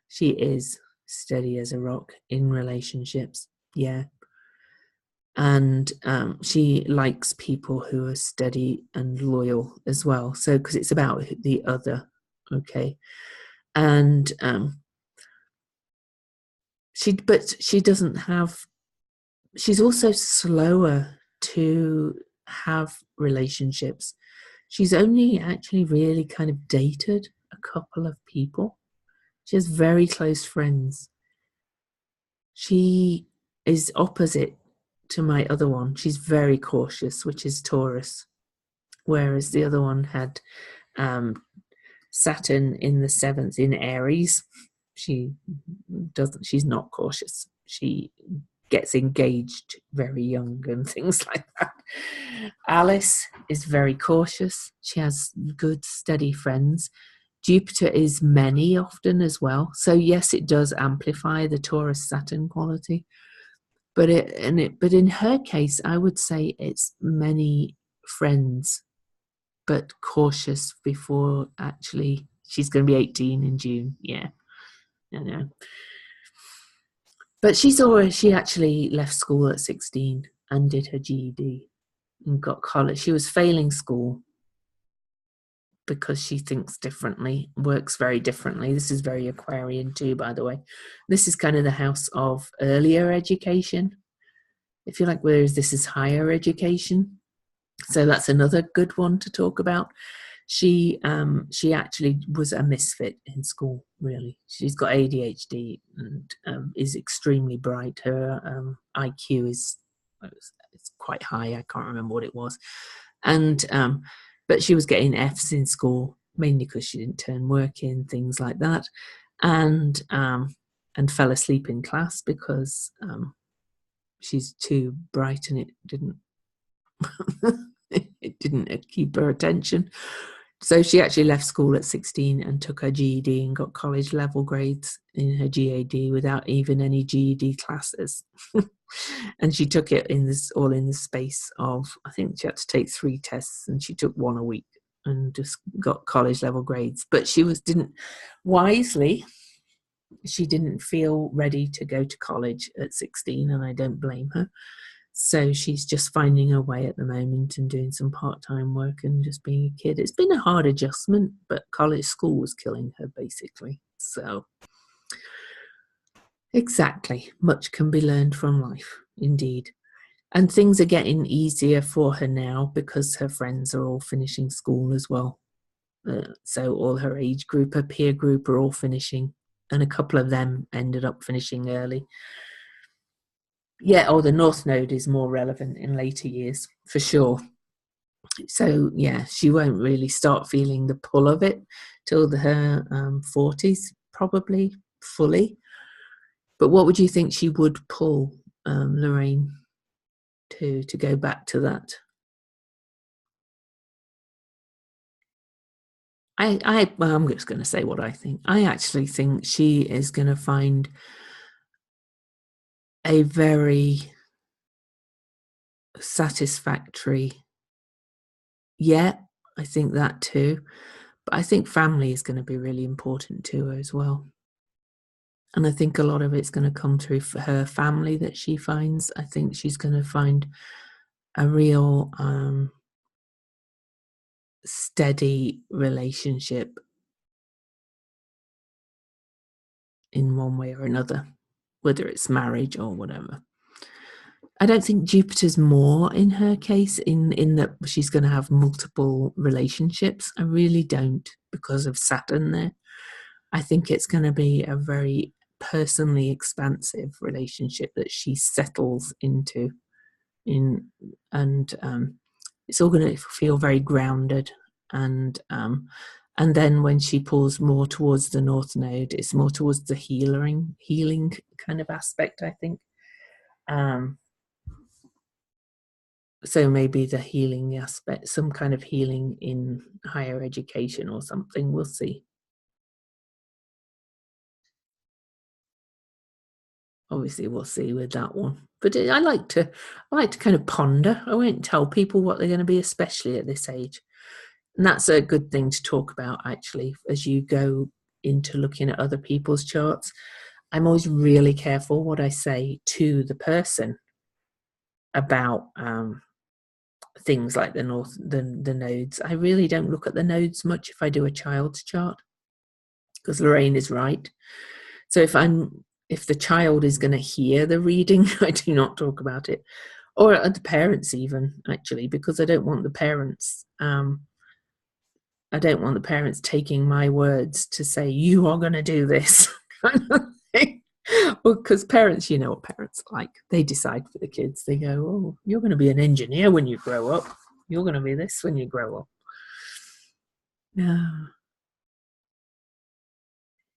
she is steady as a rock in relationships, yeah. And she likes people who are steady and loyal as well. So, because it's about the other, okay. And she doesn't have. She's also slower to have relationships. She's only actually really kind of dated a couple of people. She has very close friends. She is opposite to my other one. She's very cautious, which is Taurus, whereas the other one had Saturn in the 7th in Aries. She's not cautious. She gets engaged very young and things like that. Alice is very cautious. She has good, steady friends. Jupiter is many often as well. So yes, it does amplify the Taurus Saturn quality. But in her case, I would say it's many friends, but cautious before actually she's going to be 18 in June. Yeah, I know. But she actually left school at 16 and did her GED and got college. She was failing school because she thinks differently, works very differently. This is very Aquarian too, by the way. This is kind of the house of earlier education, if you like, whereas this is higher education. So that's another good one to talk about. She actually was a misfit in school, really. She's got ADHD and is extremely bright. Her IQ is it's quite high. I can't remember what it was. And but she was getting Fs in school, mainly because she didn't turn work in, things like that. And fell asleep in class because she's too bright and it didn't keep her attention. So she actually left school at 16 and took her GED and got college level grades in her GAD without even any GED classes. And she took it all in the space of, I think she had to take 3 tests and she took 1 a week and just got college level grades. But she didn't feel ready to go to college at 16, and I don't blame her. So she's just finding her way at the moment and doing some part-time work and just being a kid. It's been a hard adjustment, but school was killing her, basically. So, exactly. Much can be learned from life, indeed. And things are getting easier for her now because her friends are all finishing school as well. So all her age group, her peer group are all finishing. And a couple of them ended up finishing early. Yeah, the North Node is more relevant in later years, for sure. So, yeah, she won't really start feeling the pull of it till her 40s, probably, fully. But what would you think she would pull, Lorraine, to go back to that? I'm just going to say what I think. I actually think she is going to find a very satisfactory, I think that too, but I think family is going to be really important to her as well. And I think a lot of it's going to come through for her family that she finds. I think she's going to find a real steady relationship in one way or another, whether it's marriage or whatever. I don't think Jupiter's more in her case in that she's going to have multiple relationships. I really don't, because of Saturn there. I think it's going to be a very personally expansive relationship that she settles into and it's all going to feel very grounded and then when she pulls more towards the North Node, it's more towards the healing kind of aspect, I think. So maybe the healing aspect, some kind of healing in higher education or something, we'll see. Obviously we'll see with that one, but I like to kind of ponder. I won't tell people what they're going to be, especially at this age, and that's a good thing to talk about actually as you go into looking at other people's charts. I'm always really careful what I say to the person about things like the nodes. I really don't look at the nodes much if I do a child's chart, because Lorraine is right. So if the child is going to hear the reading, I do not talk about it, or the parents even, actually, because I don't want the parents taking my words to say you are going to do this kind of thing. Well, because parents, you know what parents are like. They decide for the kids. They go, oh, you're going to be an engineer when you grow up. You're going to be this when you grow up. Yeah.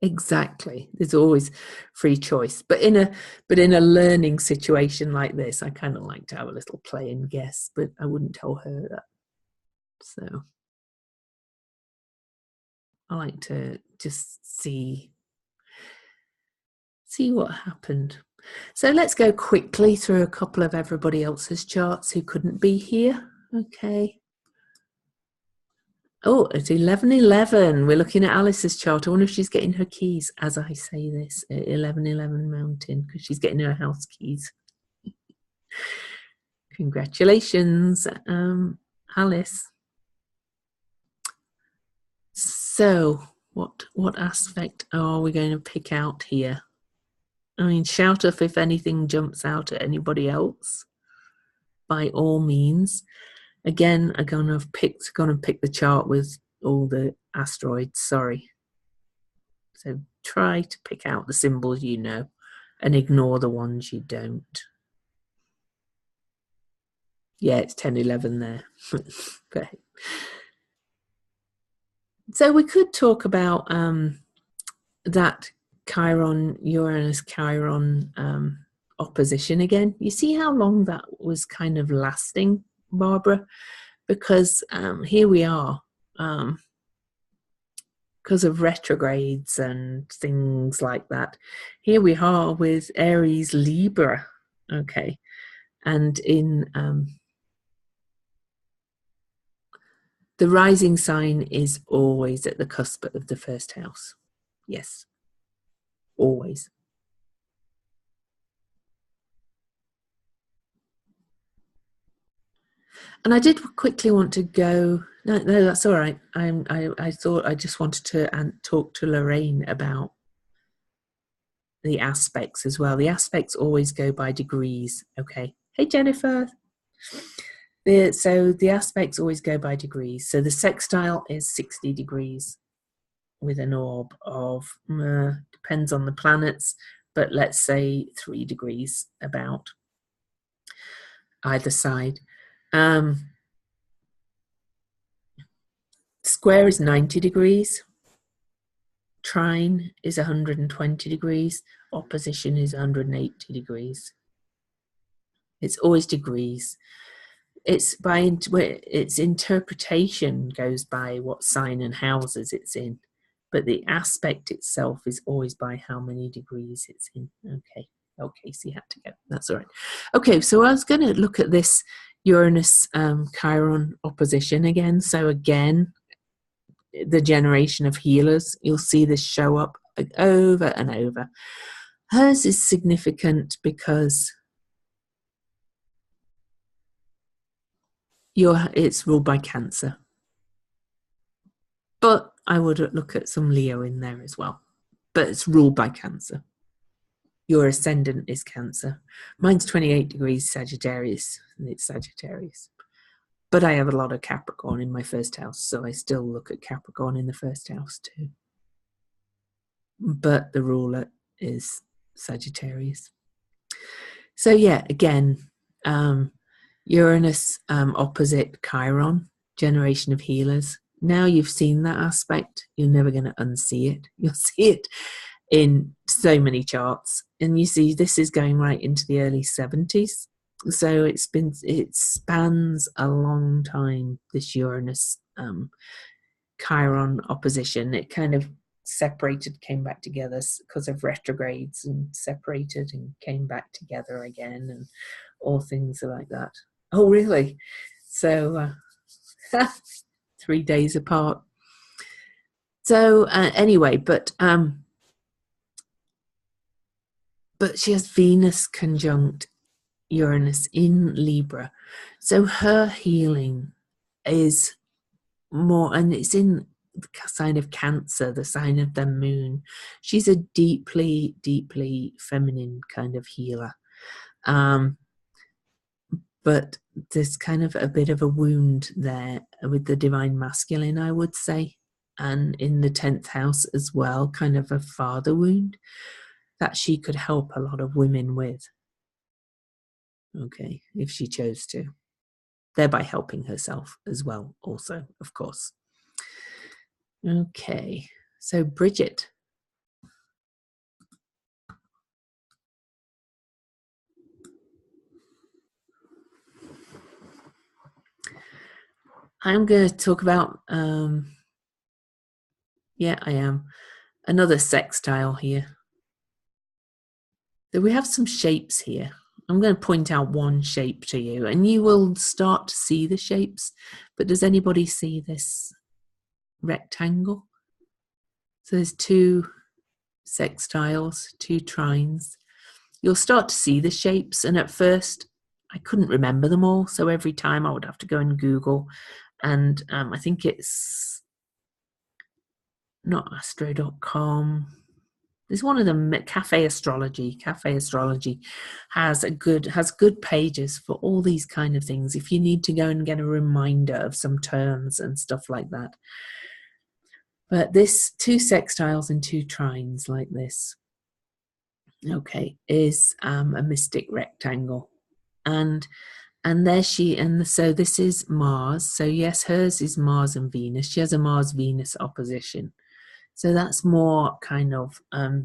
Exactly. There's always free choice. But in a learning situation like this, I kind of like to have a little play and guess, but I wouldn't tell her that. So I like to just see what happened. So let's go quickly through a couple of everybody else's charts who couldn't be here. Okay. Oh, it's 11:11. We're looking at Alice's chart. I wonder if she's getting her keys as I say this at 11:11 Mountain, because she's getting her house keys. Congratulations, Alice. So, what aspect are we going to pick out here? I mean, shout off if anything jumps out at anybody else. By all means. Again, I'm gonna pick the chart with all the asteroids. Sorry. So try to pick out the symbols you know, and ignore the ones you don't. Yeah, it's 10:11 there. Okay. So we could talk about that Uranus-Chiron opposition again. You see how long that was kind of lasting, Barbara? Because here we are, because of retrogrades and things like that. Here we are with Aries Libra, okay, and in the rising sign is always at the cusp of the first house. Yes, always. And I did quickly want to go. No, that's all right. I thought I just wanted to talk to Lorraine about the aspects as well. The aspects always go by degrees. Okay. Hey, Jennifer. So the aspects always go by degrees. So the sextile is 60 degrees with an orb of, depends on the planets, but let's say 3 degrees about either side. Square is 90 degrees. Trine is 120 degrees. Opposition is 180 degrees. It's always degrees. Its interpretation goes by what sign and houses it's in, but the aspect itself is always by how many degrees it's in. Okay, Casey had to go. That's all right. Okay, so I was going to look at this Uranus Chiron opposition again. So again, the generation of healers, you'll see this show up over and over. Hers is significant because it's ruled by Cancer. But I would look at some Leo in there as well. But it's ruled by Cancer. Your ascendant is Cancer. Mine's 28 degrees Sagittarius, and it's Sagittarius. But I have a lot of Capricorn in my first house, so I still look at Capricorn in the first house too. But the ruler is Sagittarius. So yeah, again, Uranus opposite Chiron, generation of healers. Now you've seen that aspect, you're never going to unsee it. You'll see it in so many charts. And you see this is going right into the early 70s. So it spans a long time, this Uranus Chiron opposition. It kind of separated, came back together because of retrogrades, and separated and came back together again, and all things like that. Oh, really? So 3 days apart. So anyway, but she has Venus conjunct Uranus in Libra. So her healing is more, and it's in the sign of Cancer, the sign of the moon. She's a deeply, deeply feminine kind of healer. But there's kind of a bit of a wound there with the divine masculine, I would say. And in the 10th house as well, kind of a father wound that she could help a lot of women with. Okay, if she chose to. Thereby helping herself as well, also, of course. Okay, so Bridget. I'm going to talk about, yeah, I am, another sextile here. So we have some shapes here. I'm going to point out one shape to you, and you will start to see the shapes. But does anybody see this rectangle? So there's two sextiles, two trines. You'll start to see the shapes, and at first I couldn't remember them all, so every time I would have to go and Google, and I think it's not astro.com. There's one of them, Cafe Astrology. Cafe Astrology has good pages for all these kind of things if you need to go and get a reminder of some terms and stuff like that. But this two sextiles and two trines like this, okay, is a mystic rectangle. And there she, and so this is Mars. So yes, hers is Mars and Venus. She has a Mars-Venus opposition. So that's more kind of a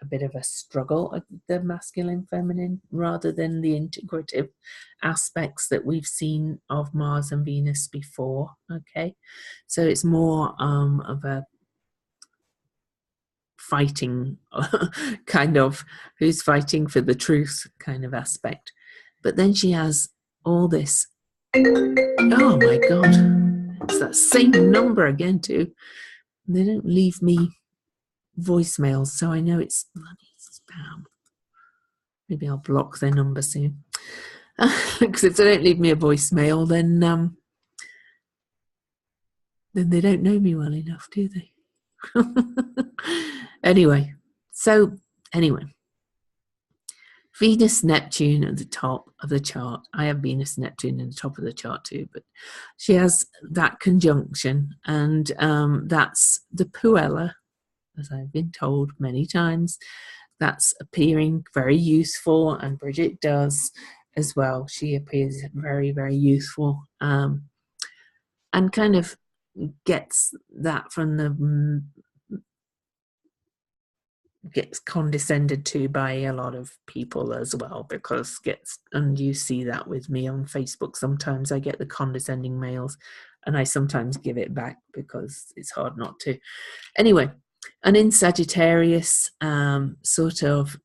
bit of a struggle of the masculine feminine rather than the integrative aspects that we've seen of Mars and Venus before. Okay, so it's more of a fighting kind of, who's fighting for the truth kind of aspect. But then she has all this, oh my god, it's that same number again too. They don't leave me voicemails, so I know it's bloody spam. Maybe I'll block their number soon. Because if they don't leave me a voicemail, then they don't know me well enough, do they? Anyway, Venus Neptune at the top of the chart. I have Venus Neptune at the top of the chart too, but she has that conjunction, and that's the Puella, as I've been told many times. That's appearing very youthful, and Bridget does as well. She appears very, very youthful, and kind of gets that from the gets condescended to by a lot of people as well, because and you see that with me on Facebook. Sometimes I get the condescending mails, and I sometimes give it back because it's hard not to. Anyway, and in Sagittarius, sort of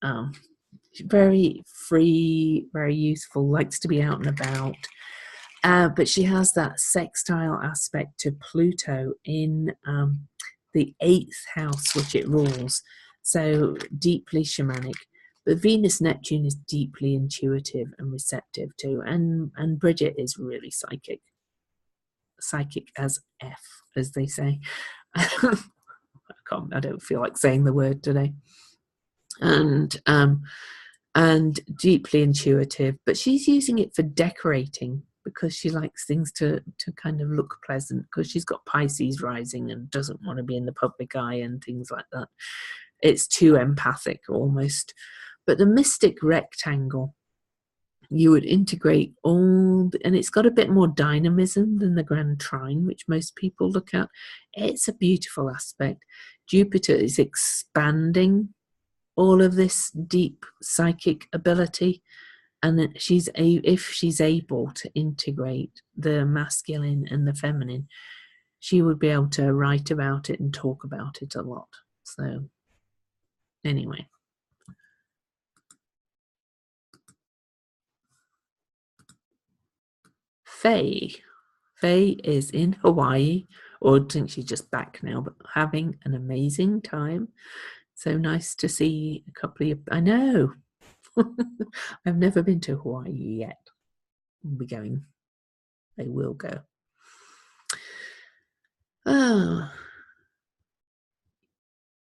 very free, very youthful, likes to be out and about. But she has that sextile aspect to Pluto in the 8th house, which it rules. So deeply shamanic. But Venus Neptune is deeply intuitive and receptive too. And Bridget is really psychic. Psychic as F, as they say. I don't feel like saying the word today. And deeply intuitive, but she's using it for decorating because she likes things to kind of look pleasant, because she's got Pisces rising and doesn't want to be in the public eye and things like that. It's too empathic almost. But the mystic rectangle, you would integrate all, and it's got a bit more dynamism than the grand trine, which most people look at. It's a beautiful aspect. Jupiter is expanding all of this deep psychic ability, and that if she's able to integrate the masculine and the feminine, she would be able to write about it and talk about it a lot. So anyway, Faye is in Hawaii, or I think she's just back now, but having an amazing time. So nice to see a couple of, I know. I've never been to Hawaii yet. We'll be going. They will go. Oh,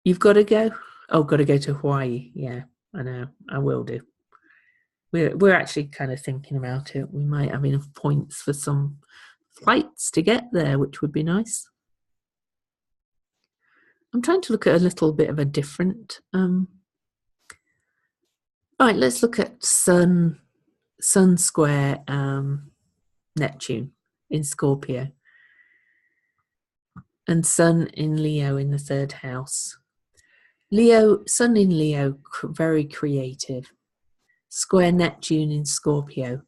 you've got to go? Oh, got to go to Hawaii. Yeah, I know. I will do. We're actually kind of thinking about it. We might have enough points for some flights to get there, which would be nice. I'm trying to look at a little bit of a different. Right, let's look at Sun square Neptune in Scorpio, and Sun in Leo in the 3rd house. Sun in Leo, very creative. Square Neptune in Scorpio,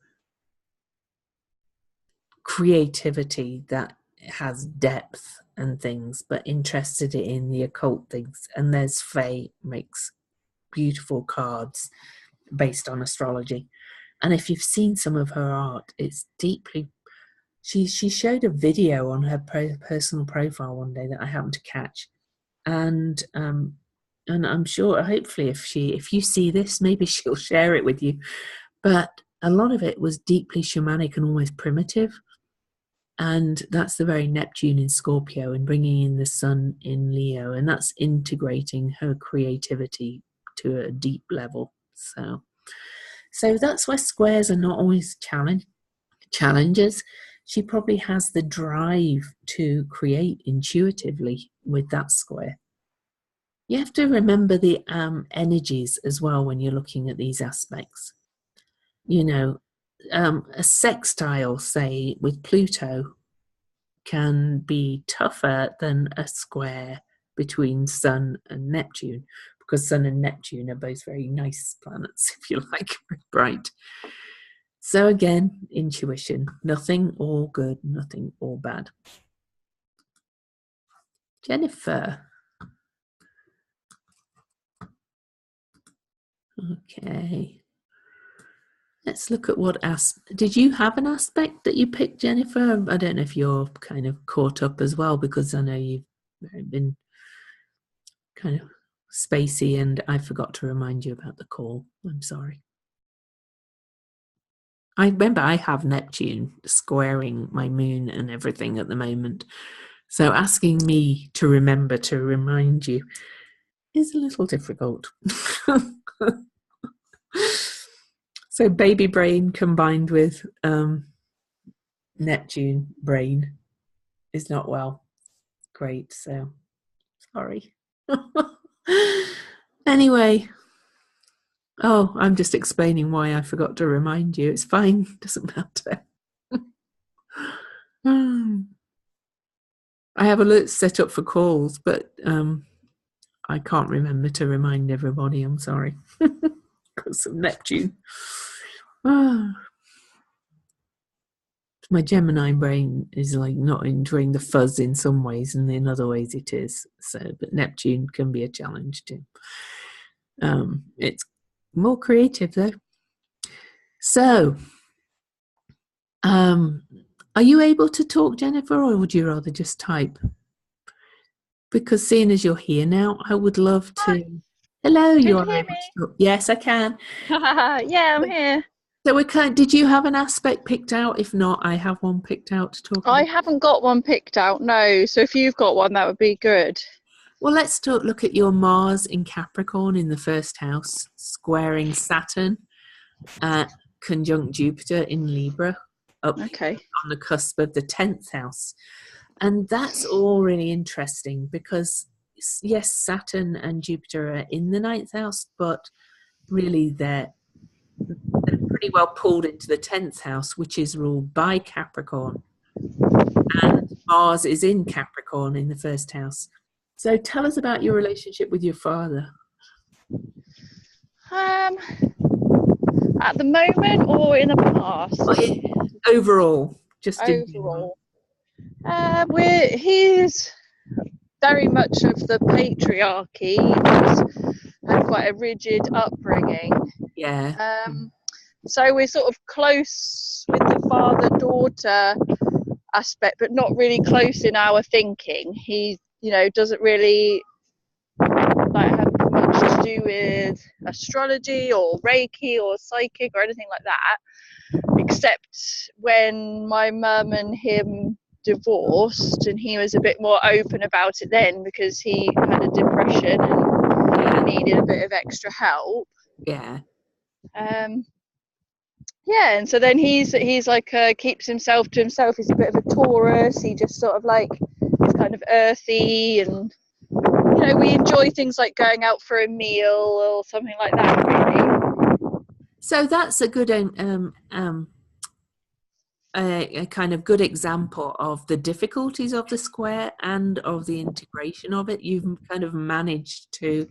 creativity that has depth and things, but interested in the occult things. And there's Faye makes beautiful cards based on astrology. And if you've seen some of her art, it's deeply. She showed a video on her personal profile one day that I happened to catch, and I'm sure, hopefully, if you see this, maybe she'll share it with you. But a lot of it was deeply shamanic and almost primitive. And that's the very Neptune in Scorpio and bringing in the sun in Leo. And that's integrating her creativity to a deep level. So that's why squares are not always challenges. She probably has the drive to create intuitively with that square. You have to remember the energies as well when you're looking at these aspects. You know, a sextile, say, with Pluto can be tougher than a square between Sun and Neptune, because Sun and Neptune are both very nice planets, if you like, very bright. So again, intuition, nothing all good, nothing all bad. Jennifer. Okay. Let's look at what did you have an aspect that you picked, Jennifer? I don't know if you're kind of caught up as well, because I know you've been kind of spacey and I forgot to remind you about the call. I'm sorry. I remember I have Neptune squaring my moon and everything at the moment. So asking me to remember to remind you is a little difficult. So baby brain combined with Neptune brain is not well. Great, so sorry. Anyway, I'm just explaining why I forgot to remind you. It's fine, doesn't matter. I have alerts set up for calls, but I can't remember to remind everybody. I'm sorry. Because of Neptune. My Gemini brain is like not enjoying the fuzz in some ways, and in other ways it is. So, but Neptune can be a challenge too. It's more creative though. So, are you able to talk, Jennifer, or would you rather just type? Because seeing as you're here now, I would love to. Hello, Can you you are hear able me? to talk. Yes, I can. Yeah, I'm here. So did you have an aspect picked out? If not, I have one picked out to talk I about. haven't got one picked out, no. So if you've got one, that would be good. Well, let's look at your Mars in Capricorn in the first house, squaring Saturn, conjunct Jupiter in Libra, up Okay. on the cusp of the 10th house. And that's all really interesting because, yes, Saturn and Jupiter are in the 9th house, but really they're pretty well pulled into the 10th house, which is ruled by Capricorn. And Mars is in Capricorn in the first house. So tell us about your relationship with your father. At the moment or in the past? Overall, just Overall. He's very much of the patriarchy. He's had quite a rigid upbringing. Yeah. So we're sort of close with the father-daughter aspect, but not really close in our thinking. He, doesn't really have much to do with astrology or Reiki or psychic or anything like that, except when my mum and him divorced, and he was a bit more open about it then because he had a depression and needed a bit of extra help. Yeah. And so then he's like keeps himself to himself. He's a bit of a Taurus. He just sort of is kind of earthy, and we enjoy things like going out for a meal or something like that, really. So that's a good a kind of good example of the difficulties of the square and of the integration of it. You've kind of managed to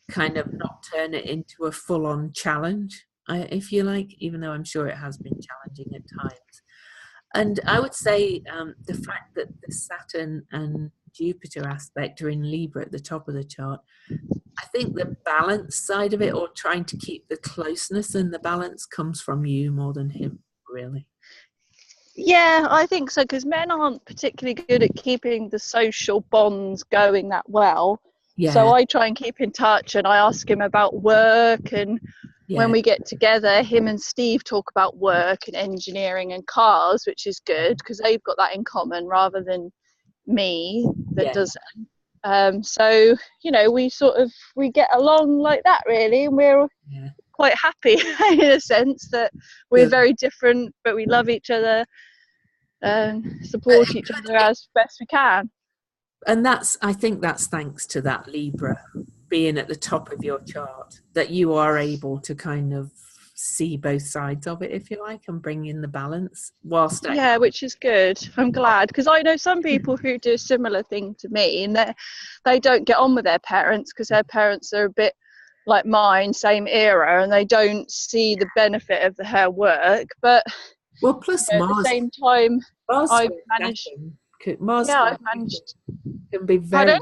kind of not turn it into a full-on challenge, if you like, even though I'm sure it has been challenging at times. And I would say the fact that the Saturn and Jupiter aspect are in Libra at the top of the chart, I think the balance side of it, or trying to keep the closeness and the balance, comes from you more than him, really. Yeah, I think so, because men aren't particularly good at keeping the social bonds going that well. Yeah. So I try and keep in touch, and I ask him about work, and when we get together, him and Steve talk about work and engineering and cars, which is good because they've got that in common rather than me that doesn't. So, you know, we get along like that, really, and we're quite happy in a sense that we're very different, but we love each other and support each other as best we can. And I think that's thanks to that Libra being at the top of your chart, that you are able to kind of see both sides of it, if you like, and bring in the balance whilst which is good. I'm glad, because I know some people who do a similar thing to me, and they don't get on with their parents because their parents are a bit like mine, same era, and they don't see the benefit of her work. But plus at the same time, I've managed. I've managed. Can be very.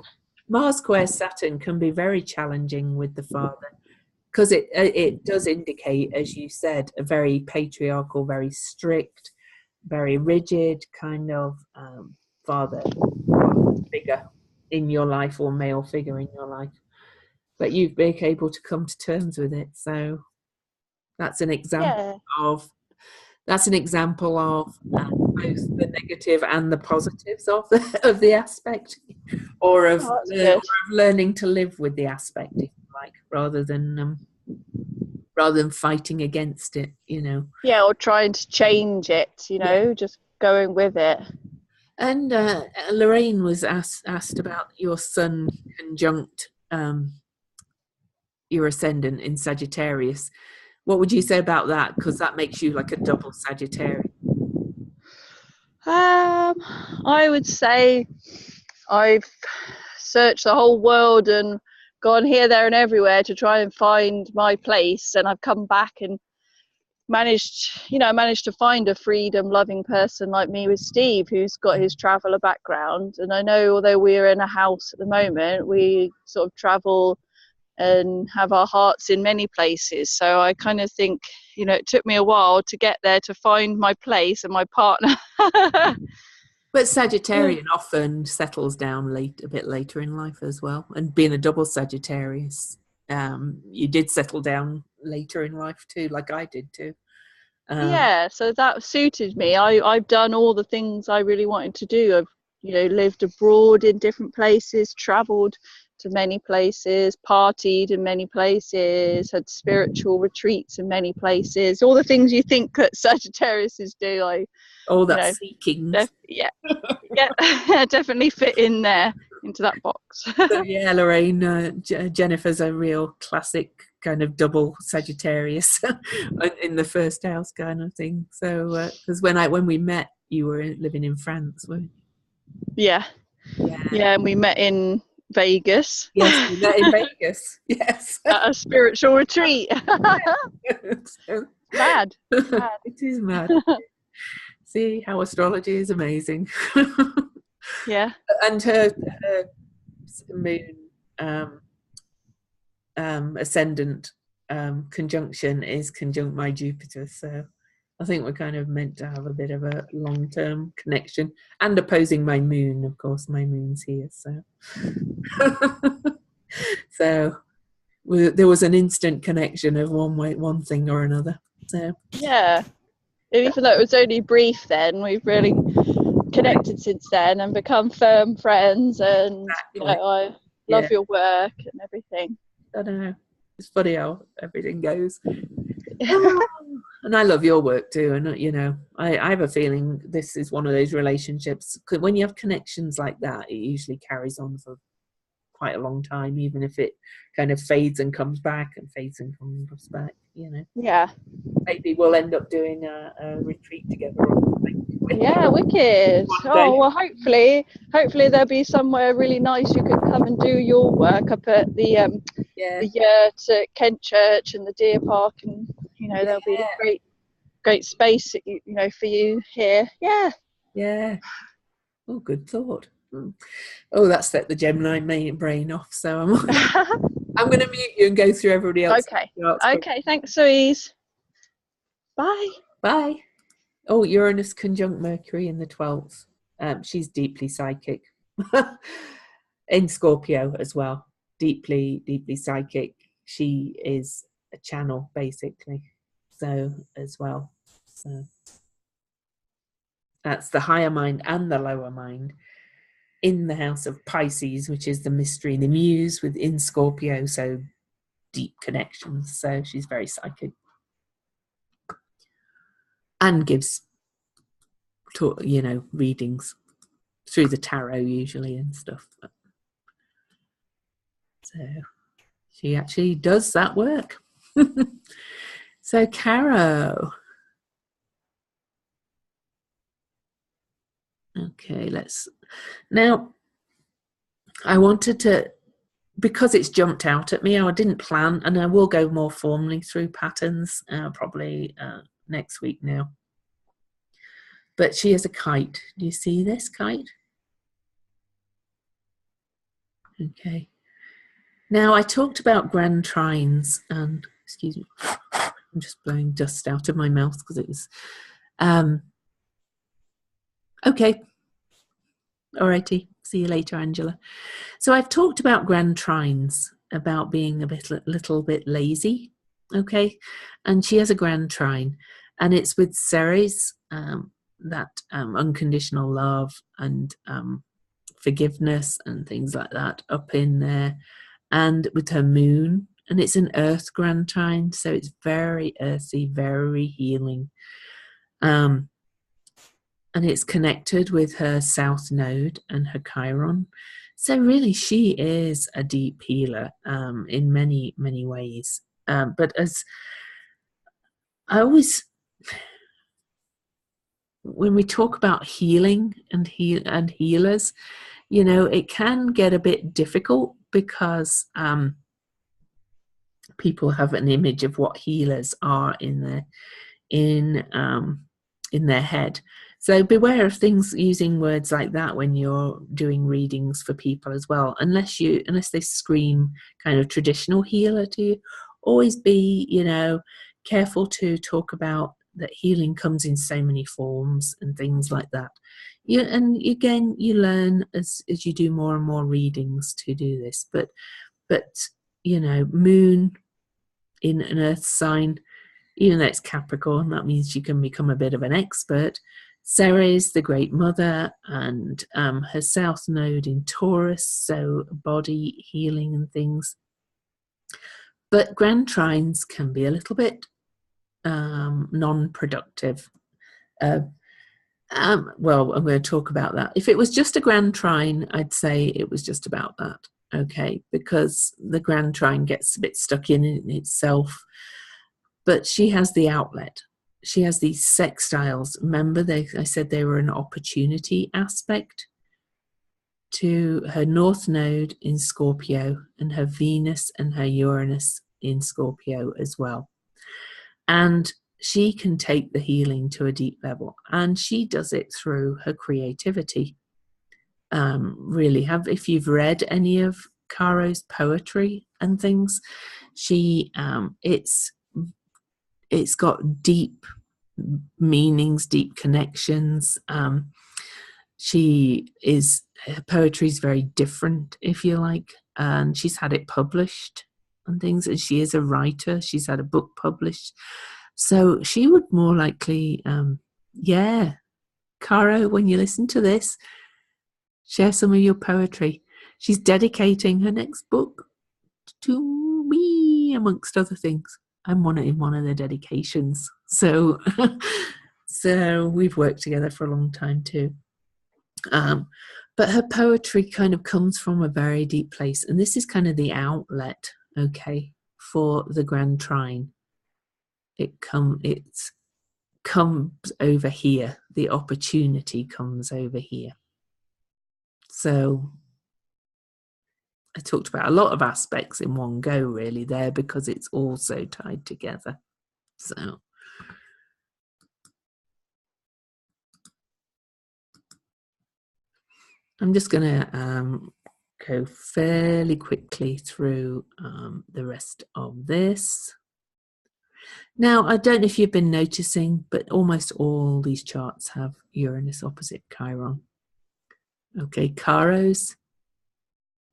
Mars square Saturn can be very challenging with the father, because it does indicate, as you said, a very patriarchal, very strict, very rigid kind of father figure in your life, or male figure in your life. But you've been able to come to terms with it, so that's an example of both the negative and the positives of the aspect, or of learning to live with the aspect, if you like, rather than fighting against it, you know. Yeah, or trying to change it, you know, just going with it. And Lorraine was asked about your sun conjunct your ascendant in Sagittarius. What would you say about that? Because that makes you like a double Sagittarius. I would say I've searched the whole world and gone here, there, and everywhere to try and find my place, and I've come back and managed to find a freedom-loving person like me with Steve, who's got his traveller background. And I know, although we're in a house at the moment, we sort of travel and have our hearts in many places. So I kind of think, you know, it took me a while to get there, to find my place and my partner. But Sagittarian often settles down a bit later in life as well. And being a double Sagittarius, you did settle down later in life too, like I did too. So that suited me. I've done all the things I really wanted to do. I've, you know, lived abroad in different places, travelled to many places, partied in many places, had spiritual retreats in many places, all the things you think that Sagittariuses do. Seeking. Definitely fit in there, into that box. So, Lorraine, Jennifer's a real classic kind of double Sagittarius in the first house kind of thing. So, because when we met, you were living in France, weren't you? Yeah, and we met in Vegas. Yes, we met in Vegas. Yes, at a spiritual retreat. Mad. It is mad. See how astrology is amazing. Yeah. And her moon ascendant conjunction is conjunct my Jupiter, so I think we're kind of meant to have a bit of a long-term connection. And opposing my moon, of course, my moon's here, so so there was an instant connection of one thing or another. So even though it was only brief, then we've really connected since then and become firm friends. And you know, I love your work and everything. I know, it's funny how everything goes. And I love your work too, and you know, I have a feeling this is one of those relationships, when you have connections like that, it usually carries on for quite a long time, even if it kind of fades and comes back and fades and comes back, you know. Maybe we'll end up doing a retreat together or something. Wicked. Oh well, hopefully there'll be somewhere really nice you can come and do your work up at the Yurt at Kent Church and the Deer Park, and you know, there'll be great great space, you know, for you here. Yeah. Yeah. Oh, good thought. Oh, that set the Gemini brain off. So I'm going to mute you and go through everybody else. Okay. Thanks, Louise. Bye. Bye. Oh, Uranus conjunct Mercury in the 12th. She's deeply psychic. In Scorpio as well. Deeply, deeply psychic. She is a channel, basically. So, as well. So that's the higher mind and the lower mind in the house of Pisces, which is the mystery, the muse within Scorpio. So deep connections. So she's very psychic. And gives, you know, readings through the tarot usually and stuff. So she actually does that work. So Caro. Okay, now I wanted to, because it's jumped out at me, I didn't plan, and I will go more formally through patterns probably next week now. But she is a kite. Do you see this kite? Okay. Now I talked about grand trines, and excuse me, I'm just blowing dust out of my mouth because it was okay. Alrighty. See you later, Angela. So I've talked about grand trines, about being a little bit lazy, okay? And she has a grand trine, and it's with Ceres, that unconditional love and forgiveness and things like that up in there, and with her moon, and it's an earth grand trine, so it's very earthy, very healing. And it's connected with her south node and her Chiron. So really she is a deep healer in many, many ways. But as I always, when we talk about healing and healers, you know, it can get a bit difficult because people have an image of what healers are in their head. So beware of things using words like that when you're doing readings for people as well, unless they scream kind of traditional healer to you. Always be, you know, careful to talk about that healing comes in so many forms and things like that. And again, you learn as you do more and more readings to do this. But you know, moon in an earth sign, even though it's Capricorn, that means you can become a bit of an expert. Ceres, the Great Mother, and her South Node in Taurus, so body healing and things. But grand trines can be a little bit non-productive. Well, I'm going to talk about that. If it was just a grand trine, I'd say it was just about that, okay? Because the grand trine gets a bit stuck in itself. But she has the outlet. She has these sextiles. Remember, I said they were an opportunity aspect to her North Node in Scorpio and her Venus and her Uranus in Scorpio as well. And she can take the healing to a deep level. And she does it through her creativity. Really, if you've read any of Caro's poetry and things, it's got deep meanings, deep connections. Her poetry is very different, if you like, and she's had it published and things, and she is a writer. She's had a book published. So she would more likely, Caro, when you listen to this, share some of your poetry. She's dedicating her next book to me, amongst other things. I'm in one of the dedications. So we've worked together for a long time too. But her poetry kind of comes from a very deep place. And this is kind of the outlet, okay, for the grand trine. It comes over here. The opportunity comes over here. So I talked about a lot of aspects in one go really there because it's all so tied together. So I'm just going to go fairly quickly through the rest of this. Now, I don't know if you've been noticing, but almost all these charts have Uranus opposite Chiron. Okay, Caros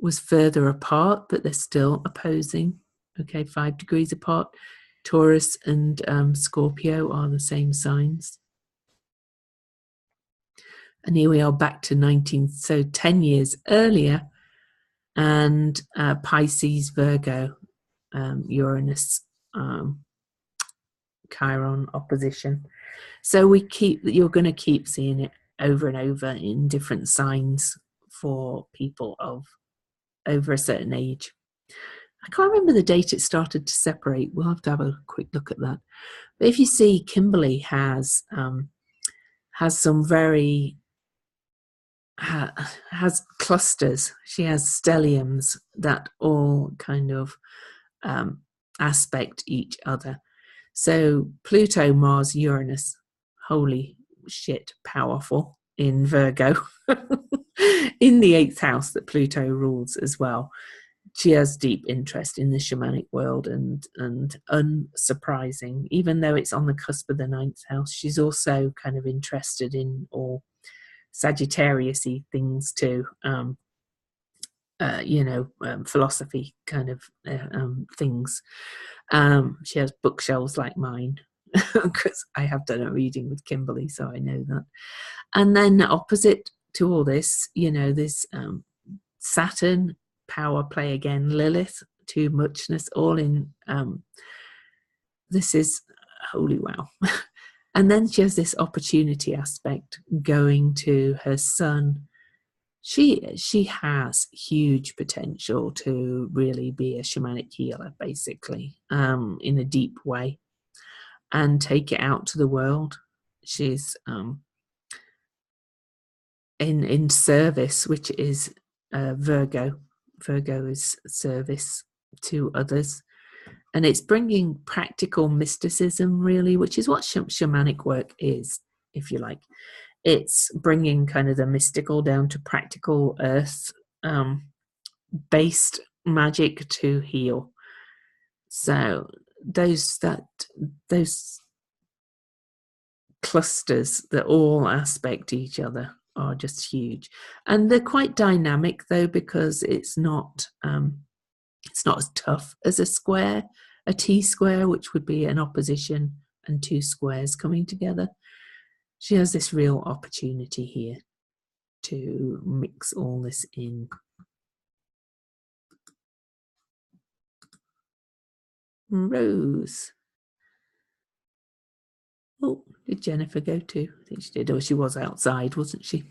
was further apart, but they're still opposing. Okay, 5 degrees apart. Taurus and Scorpio are the same signs. And here we are back to 10 years earlier, and Pisces, Virgo, Uranus, Chiron opposition. So you're going to keep seeing it over and over in different signs for people of over a certain age. I can't remember the date it started to separate. We'll have to have a quick look at that. But if you see, Kimberly has some very has clusters. She has stelliums that all kind of aspect each other. So Pluto, Mars, Uranus, holy shit, powerful in Virgo. In the 8th house that Pluto rules as well. She has deep interest in the shamanic world, and unsurprising, even though it's on the cusp of the 9th house, she's also kind of interested in all Sagittarius-y things too. Philosophy kind of things. She has bookshelves like mine, because I have done a reading with Kimberly, so I know that. And then opposite to all this, there's Saturn, power play again, Lilith, too muchness, all in. This is holy wow. And then she has this opportunity aspect going to her sun. She has huge potential to really be a shamanic healer, basically, in a deep way, and take it out to the world. She's in service, which is Virgo. Virgo is service to others, and it's bringing practical mysticism, really, which is what shamanic work is, if you like. It's bringing kind of the mystical down to practical earth based magic to heal. So those clusters that all aspect each other are just huge, and they're quite dynamic though, because it's not as tough as a T-square, which would be an opposition and two squares coming together. She has this real opportunity here to mix all this in. Rose. Oh, did Jennifer go too? I think she did. Oh, she was outside, wasn't she?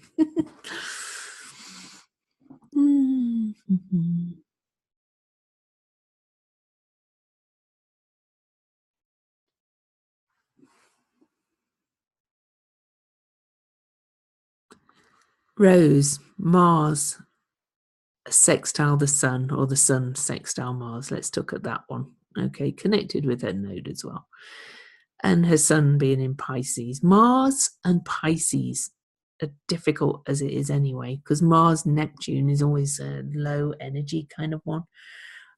Rose, Mars, sextile the Sun, or the Sun sextile Mars. Let's look at that one. Okay, connected with her node as well. And her Sun being in Pisces. Mars and Pisces are difficult as it is anyway, because Mars Neptune is always a low energy kind of one.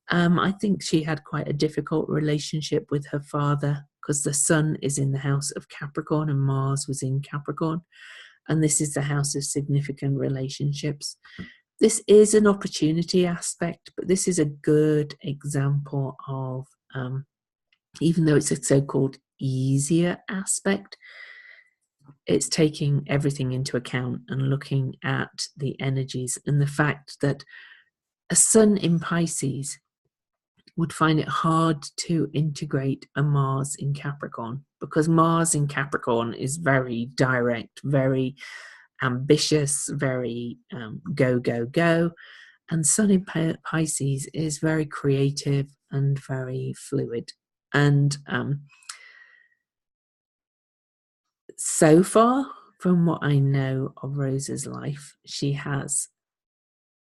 I think she had quite a difficult relationship with her father, because the Sun is in the house of Capricorn and Mars was in Capricorn. And this is the house of significant relationships. This is an opportunity aspect, but this is a good example of, even though it's a so-called easier aspect, it's taking everything into account and looking at the energies, and the fact that a Sun in Pisces would find it hard to integrate a Mars in Capricorn, because Mars in Capricorn is very direct, very ambitious, very go, go, go. And Sun in Pisces is very creative and very fluid. And so far, from what I know of Rose's life, she has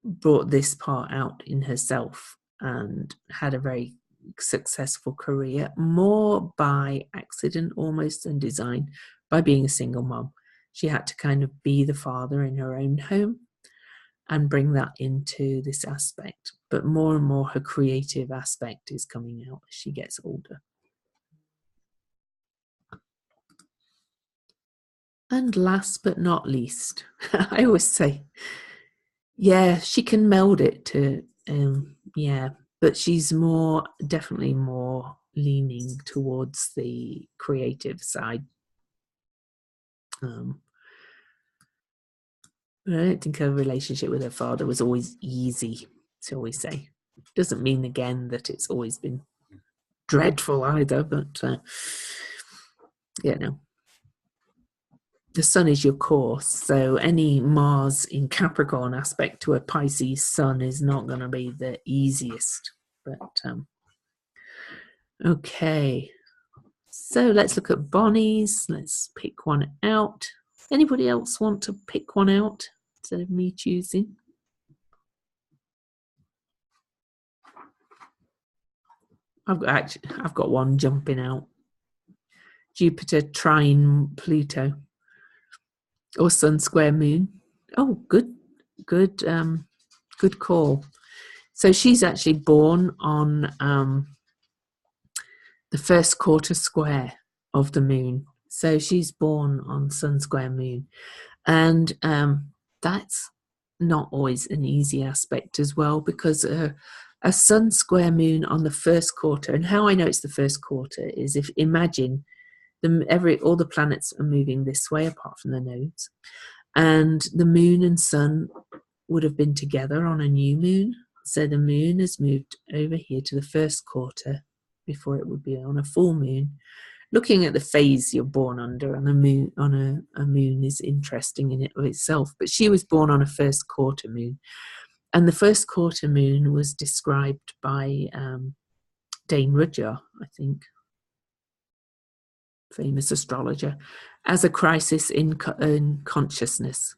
brought this part out in herself and had a very successful career, more by accident almost than design, by being a single mom. She had to kind of be the father in her own home. and bring that into this aspect. But more and more her creative aspect is coming out as she gets older. And last but not least, I always say, yeah, she can meld it to, but she's definitely more leaning towards the creative side. I don't think her relationship with her father was always easy, to always say. Doesn't mean, again, that it's always been dreadful either, but, no. The sun is your course, so any Mars in Capricorn aspect to a Pisces sun is not going to be the easiest. But okay, so let's look at Bonnie's. Let's pick one out. Anybody else want to pick one out instead of me choosing? I've got one jumping out. Jupiter trine Pluto. Or Sun square Moon. Oh, good call. So she's actually born on the first quarter square of the moon. So she's born on Sun square Moon, and that's not always an easy aspect as well, because a Sun square Moon on the first quarter, and how I know it's the first quarter is if imagine all the planets are moving this way apart from the nodes, and the moon and sun would have been together on a new moon. So the moon has moved over here to the first quarter before it would be on a full moon. Looking at the phase you're born under on a moon is interesting in it of itself. But she was born on a first quarter moon, and the first quarter moon was described by Dane Rudhyar, I think, famous astrologer, as a crisis in consciousness.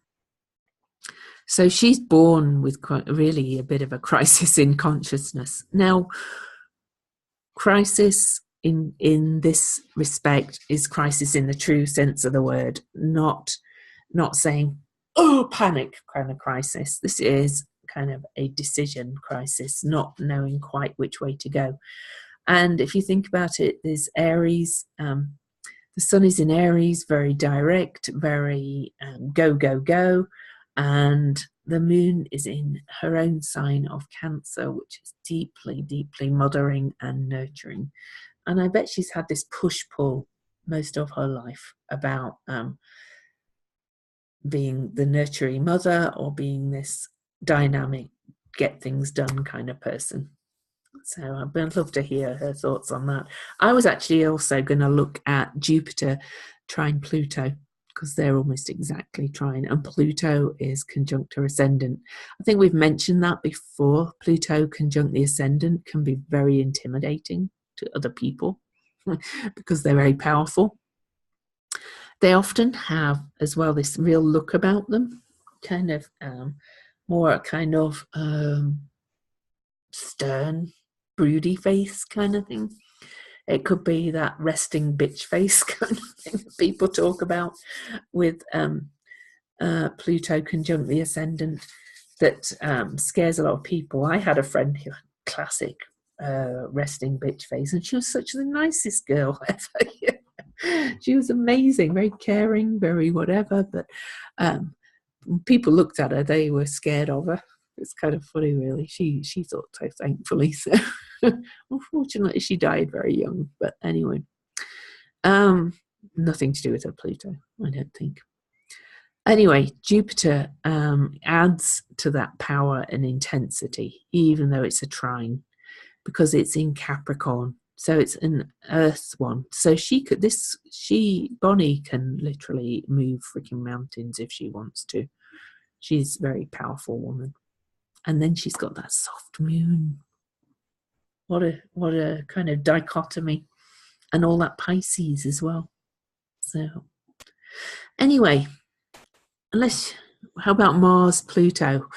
So she's born with really a bit of a crisis in consciousness. Now, crisis in this respect is crisis in the true sense of the word, not saying, oh, panic kind of crisis. This is kind of a decision crisis, not knowing quite which way to go. And if you think about it, there's Aries. The sun is in Aries, very direct, very go, go, go. And the moon is in her own sign of Cancer, which is deeply, deeply mothering and nurturing. And I bet she's had this push-pull most of her life about being the nurturing mother or being this dynamic, get things done kind of person. So I'd love to hear her thoughts on that. I was actually also going to look at Jupiter trine Pluto, because they're almost exactly trine, and Pluto is conjunct her ascendant. I think we've mentioned that before. Pluto conjunct the ascendant can be very intimidating to other people because they're very powerful. They often have as well this real look about them, kind of more kind of stern, broody face kind of thing. It could be that resting bitch face kind of thing that people talk about with Pluto conjunct the ascendant that scares a lot of people. I had a friend who had classic resting bitch face, and she was such the nicest girl ever. She was amazing, very caring, very whatever, but when people looked at her, they were scared of her. It's kind of funny, really. She thought so, thankfully. So unfortunately, she died very young. But anyway, nothing to do with her Pluto, I don't think. Anyway, Jupiter adds to that power and intensity, even though it's a trine, because it's in Capricorn. So it's an Earth one. So Bonnie can literally move freaking mountains if she wants to. She's a very powerful woman. And then she's got that soft moon. What a kind of dichotomy. And all that Pisces as well. So anyway, how about Mars, Pluto?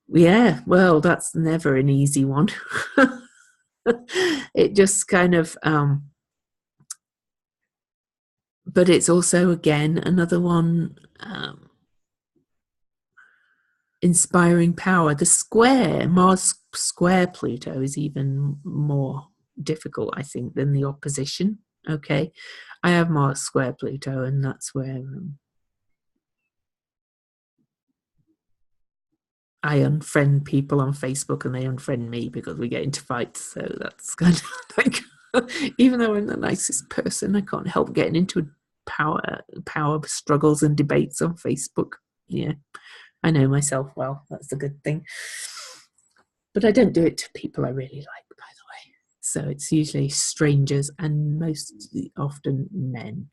Yeah, well, that's never an easy one. It just kind of, but it's also, again, another one, inspiring power. The square, Mars square Pluto, is even more difficult, I think, than the opposition. Okay, I have Mars square Pluto, and that's where I unfriend people on Facebook and they unfriend me because we get into fights. So that's kind of like, even though I'm the nicest person, I can't help getting into power struggles and debates on Facebook. Yeah, I know myself well. That's a good thing. But I don't do it to people I really like, by the way. So it's usually strangers and most often men.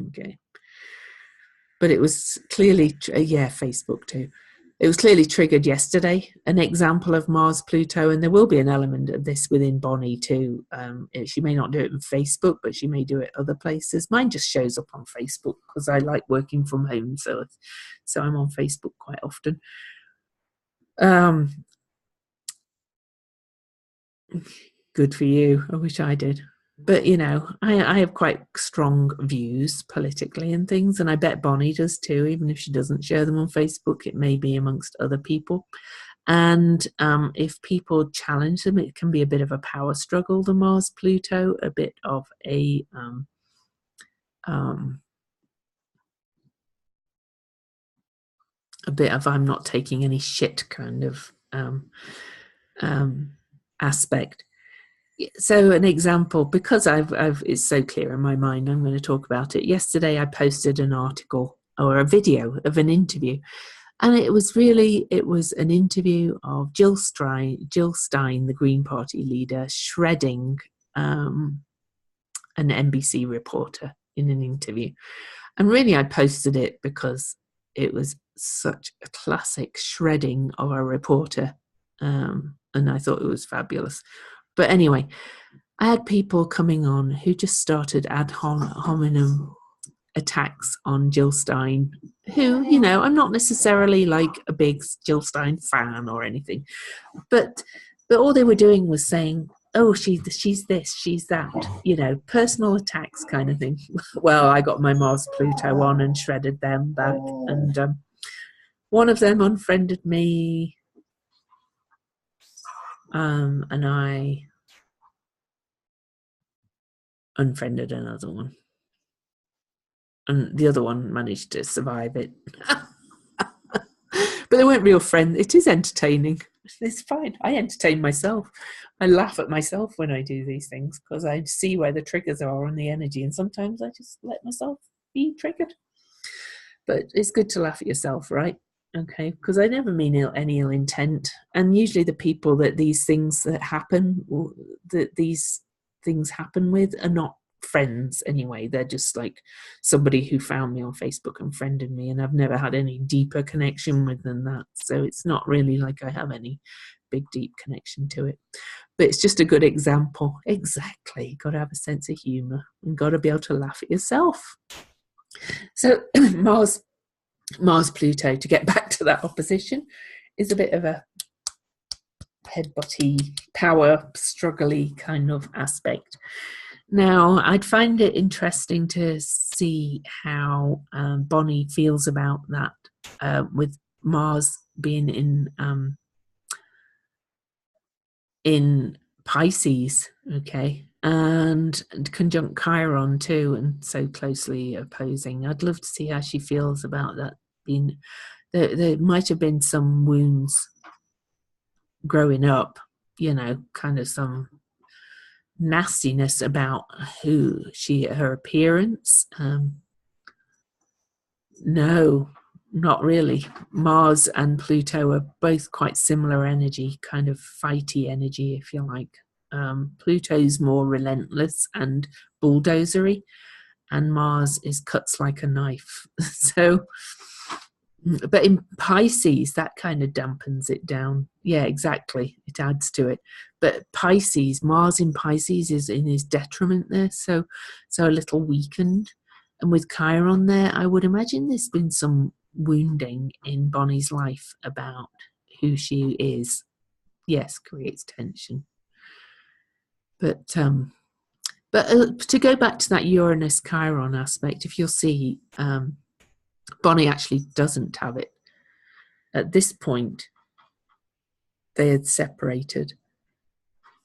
Okay. But it was clearly, Facebook too. It was clearly triggered yesterday, an example of Mars Pluto, and there will be an element of this within Bonnie too. She may not do it on Facebook, but she may do it other places. Mine just shows up on Facebook because I like working from home, so I'm on Facebook quite often. Good for you. I wish I did. But, I have quite strong views politically and things, and I bet Bonnie does too, even if she doesn't share them on Facebook. It may be amongst other people. And if people challenge them, it can be a bit of a power struggle, the Mars-Pluto, a bit of a I'm not taking any shit kind of aspect. So an example, because it's so clear in my mind, I'm going to talk about it. Yesterday I posted an article or a video of an interview, and it was an interview of Jill Stein, the Green Party leader, shredding an NBC reporter in an interview. And really I posted it because it was such a classic shredding of a reporter, and I thought it was fabulous. But anyway, I had people coming on who just started ad hominem attacks on Jill Stein, who, I'm not necessarily like a big Jill Stein fan or anything, but all they were doing was saying, oh, she's this, she's that, personal attacks kind of thing. Well, I got my Mars Pluto on and shredded them back, and one of them unfriended me, and I unfriended another one, and the other one managed to survive it. But they weren't real friends. It is entertaining. It's fine. I entertain myself. I laugh at myself when I do these things because I see where the triggers are on the energy, and sometimes I just let myself be triggered. But it's good to laugh at yourself, right? Okay, because I never mean any ill intent, and usually the people that these things happen with are not friends anyway. They're just like somebody who found me on Facebook and friended me, and I've never had any deeper connection with than that. So it's not really like I have any big deep connection to it, but it's just a good example. Exactly, got to have a sense of humor and got to be able to laugh at yourself. So Mars Pluto, to get back to that opposition, is a bit of a headbutty, power struggly kind of aspect. Now, I'd find it interesting to see how Bonnie feels about that, with Mars being in Pisces, okay, and conjunct Chiron too, and so closely opposing. I'd love to see how she feels about that. There might have been some wounds growing up, kind of some nastiness about her appearance. No, not really. Mars and Pluto are both quite similar energy, kind of fighty energy, if you like. Pluto's more relentless and bulldozery, and Mars cuts like a knife. So, but in Pisces, that kind of dampens it down. Yeah, exactly. It adds to it. But Mars in Pisces is in his detriment there, so a little weakened. And with Chiron there, I would imagine there's been some wounding in Bonnie's life about who she is. Yes, creates tension. But to go back to that Uranus Chiron aspect, if you'll see, Bonnie actually doesn't have it. at this point, they had separated.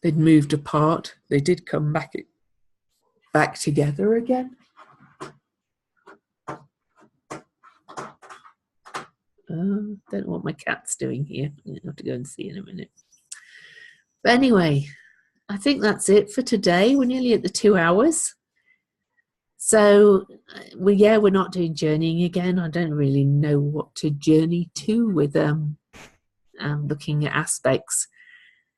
They'd moved apart. They did come back together again. Don't know what my cat's doing here. I'm going to have to go and see in a minute. But anyway, I think that's it for today. We're nearly at the 2 hours. So, we're not doing journeying again. I don't really know what to journey to with looking at aspects.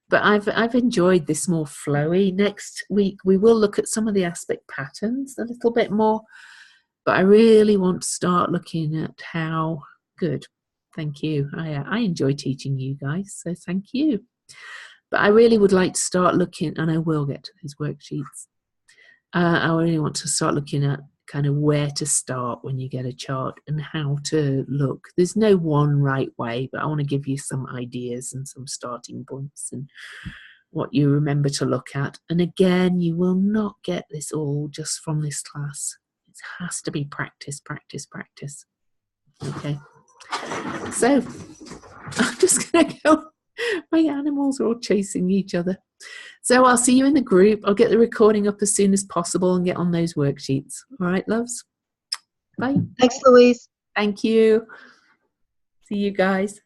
But I've enjoyed this more flowy. Next week, we will look at some of the aspect patterns a little bit more. But I really want to start looking at how good. Thank you. I enjoy teaching you guys, so thank you. But I really would like to start looking, and I will get to these worksheets. I really want to start looking at kind of where to start when you get a chart and how to look. There's no one right way, but I want to give you some ideas and some starting points and what you remember to look at. And again, you will not get this all just from this class. It has to be practice, practice, practice. Okay. So I'm just going to go. My animals are all chasing each other. So I'll see you in the group. I'll get the recording up as soon as possible and get on those worksheets. All right, loves? Bye. Thanks, Louise. Thank you. See you guys.